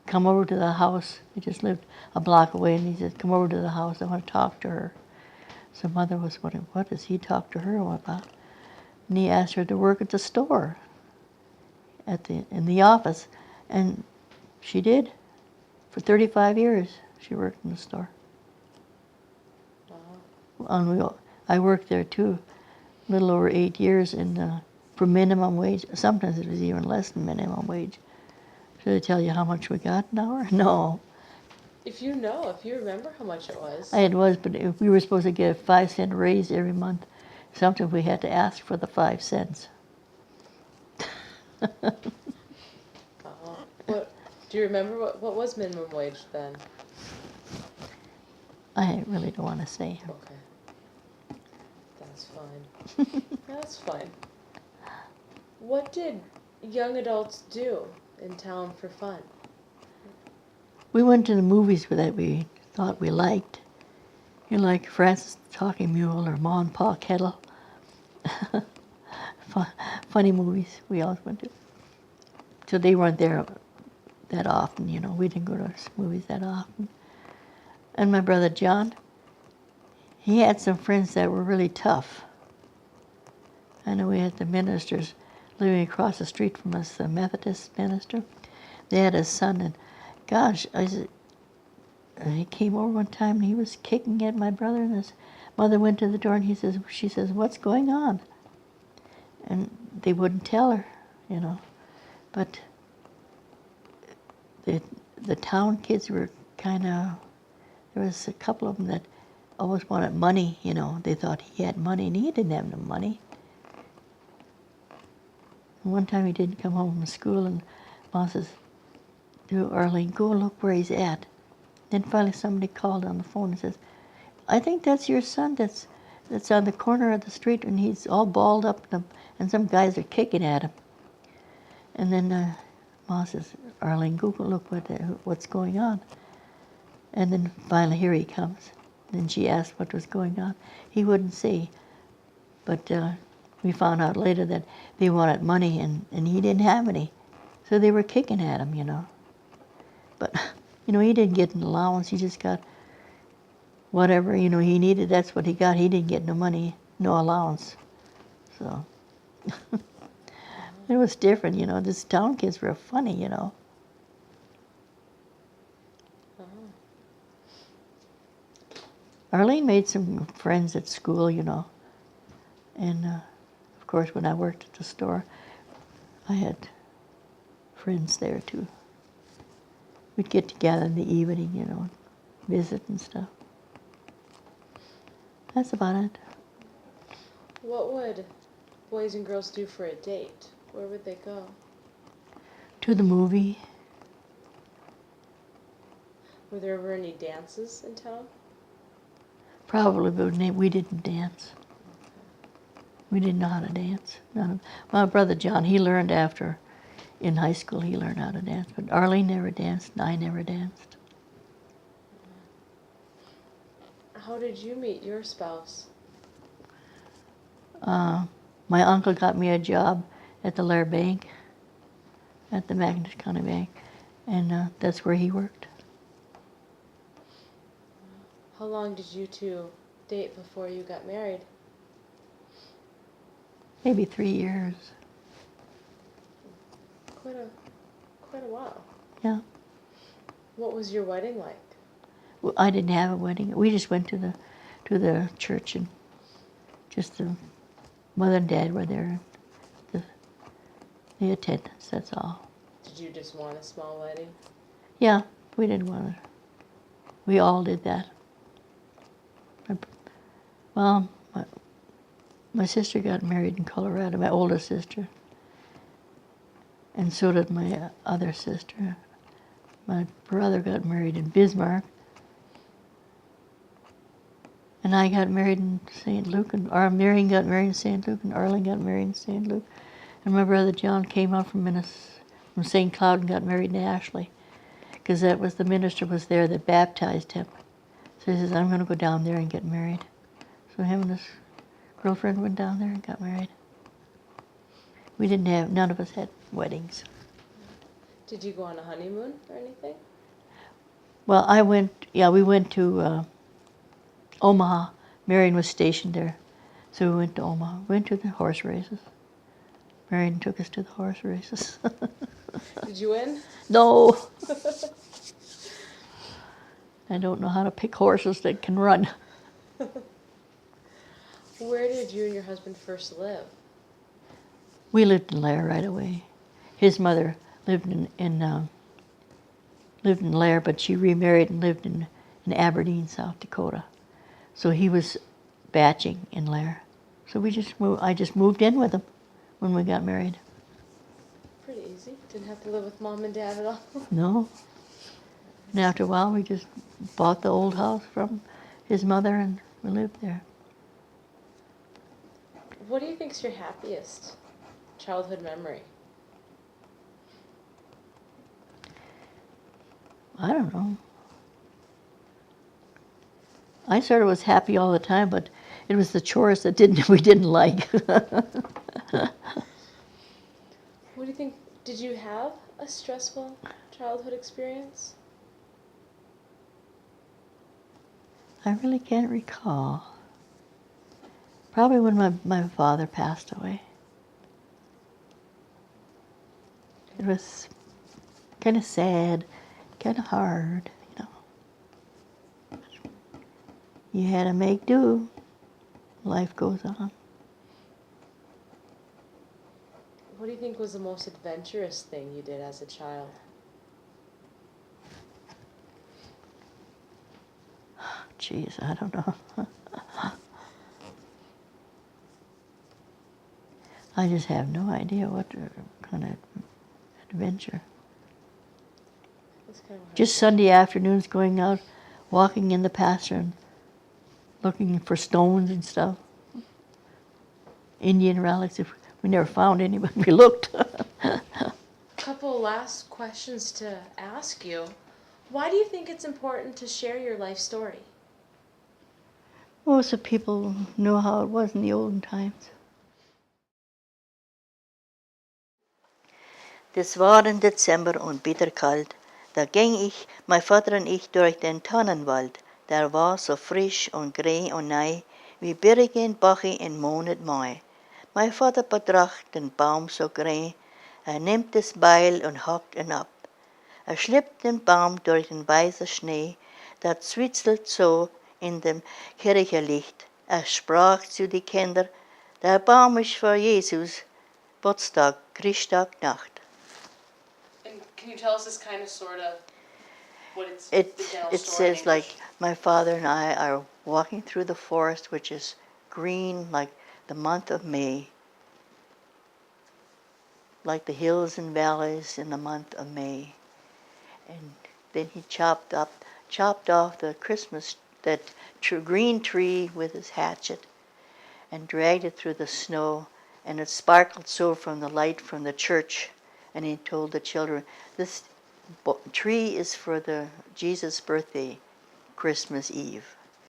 Speaker 2: come over to the house. He just lived a block away, and he said, come over to the house. I want to talk to her. So Mother was wondering, what does he talk to her about? And he asked her to work at the store, in the office. And she did. For 35 years, she worked in the store.
Speaker 1: Wow.
Speaker 2: I worked there too, a little over 8 years for minimum wage. Sometimes it was even less than minimum wage. Should I tell you how much we got an hour? No.
Speaker 1: If you remember how much it was.
Speaker 2: It was, but if we were supposed to get a 5-cent raise every month, sometimes we had to ask for the 5 cents.
Speaker 1: Do you remember what was minimum wage then?
Speaker 2: I really don't want to say.
Speaker 1: Okay. That's fine. That's fine. What did young adults do in town for fun?
Speaker 2: We went to the movies that we thought we liked. Like Francis the Talking Mule or Ma and Pa Kettle. Funny movies we always went to. So they weren't there that often, We didn't go to movies that often. And my brother John, he had some friends that were really tough. I know we had the ministers living across the street from us, the Methodist minister. They had a son, and gosh, he came over one time and he was kicking at my brother, and his mother went to the door and she says, what's going on? And they wouldn't tell her, But the town kids were kind of, there was a couple of them that always wanted money, They thought he had money, and he didn't have no money. And one time he didn't come home from school, and Mom says to Arlene, go look where he's at. Then finally somebody called on the phone and says, I think that's your son that's on the corner of the street, and he's all balled up, and some guys are kicking at him. And then Mom says, Arlene, go look what's going on. And then finally here he comes. Then she asked what was going on. He wouldn't say. But we found out later that they wanted money, and he didn't have any. So they were kicking at him, But, he didn't get an allowance. He just got whatever, he needed. That's what he got. He didn't get no money. no allowance. So it was different, you know. These town kids were funny, you know. Arlene made some friends at school, you know. And of course, when I worked at the store, I had friends there too. We'd get together in the evening, you know, visit and stuff. That's about it.
Speaker 1: What would boys and girls do for a date? Where would they go?
Speaker 2: To the movie.
Speaker 1: Were there ever any dances in town?
Speaker 2: Probably, but we didn't dance. We didn't know how to dance. None of, my brother John, he learned after, in high school, he learned how to dance. But Arlene never danced, and I never danced.
Speaker 1: How did you meet your spouse?
Speaker 2: My uncle got me a job at the Lair Bank, at the Magnus County Bank, and that's where he worked.
Speaker 1: How long did you two date before you got married?
Speaker 2: Maybe 3 years.
Speaker 1: Quite a while.
Speaker 2: Yeah.
Speaker 1: What was your wedding like?
Speaker 2: Well, I didn't have a wedding. We just went to the church, and just the mother and dad were there. The attendants, that's all.
Speaker 1: Did you just want a small wedding?
Speaker 2: Yeah, we didn't want to. We all did that. Well, my sister got married in Colorado, my older sister. And so did my other sister. My brother got married in Bismarck. And I got married in St. Luke, or Marion got married in St. Luke, and Arlen got married in St. Luke. And my brother John came out from St. Cloud and got married in Ashley, because that was the minister was there that baptized him. So he says, I'm going to go down there and get married. So him and his girlfriend went down there and got married. We didn't have, none of us had weddings.
Speaker 1: Did you go on a honeymoon or anything?
Speaker 2: Well, we went to Omaha. Marion was stationed there. So we went to Omaha. We went to the horse races. Marion took us to the horse races.
Speaker 1: Did you win?
Speaker 2: No. I don't know how to pick horses that can run.
Speaker 1: Where did you and your husband first live?
Speaker 2: We lived in Lair right away. His mother lived in Lair, but she remarried and lived in Aberdeen, South Dakota. So he was batching in Lair. So I just moved in with him when we got married.
Speaker 1: Pretty easy. Didn't have to live with mom and dad at all.
Speaker 2: No. And after a while, we just bought the old house from his mother, and we lived there.
Speaker 1: What do you think's your happiest childhood memory?
Speaker 2: I don't know. I sort of was happy all the time, but it was the chores that we didn't like.
Speaker 1: What do you think? Did you have a stressful childhood experience?
Speaker 2: I really can't recall. Probably when my father passed away. It was kind of sad, kind of hard, you know. You had to make do. Life goes on.
Speaker 1: What do you think was the most adventurous thing you did as a child?
Speaker 2: Jeez, I don't know. I just have no idea what kind of adventure.
Speaker 1: That's kind of hard.
Speaker 2: Just Sunday afternoons going out, walking in the pasture and looking for stones and stuff. Indian relics. If we never found any, but we looked.
Speaker 1: Couple last questions to ask you. Why do you think it's important to share your life story?
Speaker 2: Most of people know how it was in the olden times. Das war im Dezember und bitterkalt. Da ging ich, mein Vater und ich, durch den Tannenwald. Der war so frisch und grün und neu, wie birg en bachie en moon het mooi. My vader betracht den Baum so grün, nimmt das Beil und hockt ihn ab. Schleppt den Baum durch den weißen Schnee, dat zwitzelt so in dem Kirchenlicht. Sprach zu die Kinder, der Baum ist für Jesus, Geburtstag, Christtag, Nacht.
Speaker 1: And can you tell us this kind of sort of what it's
Speaker 2: It,
Speaker 1: the general
Speaker 2: it
Speaker 1: story in
Speaker 2: says like
Speaker 1: English?
Speaker 2: my father and I are walking through the forest, which is green like the month of May, like the hills and valleys in the month of May. And then he chopped off the that green tree with his hatchet and dragged it through the snow, and it sparkled so from the light from the church. And he told the children, this tree is for the Jesus' birthday, Christmas Eve.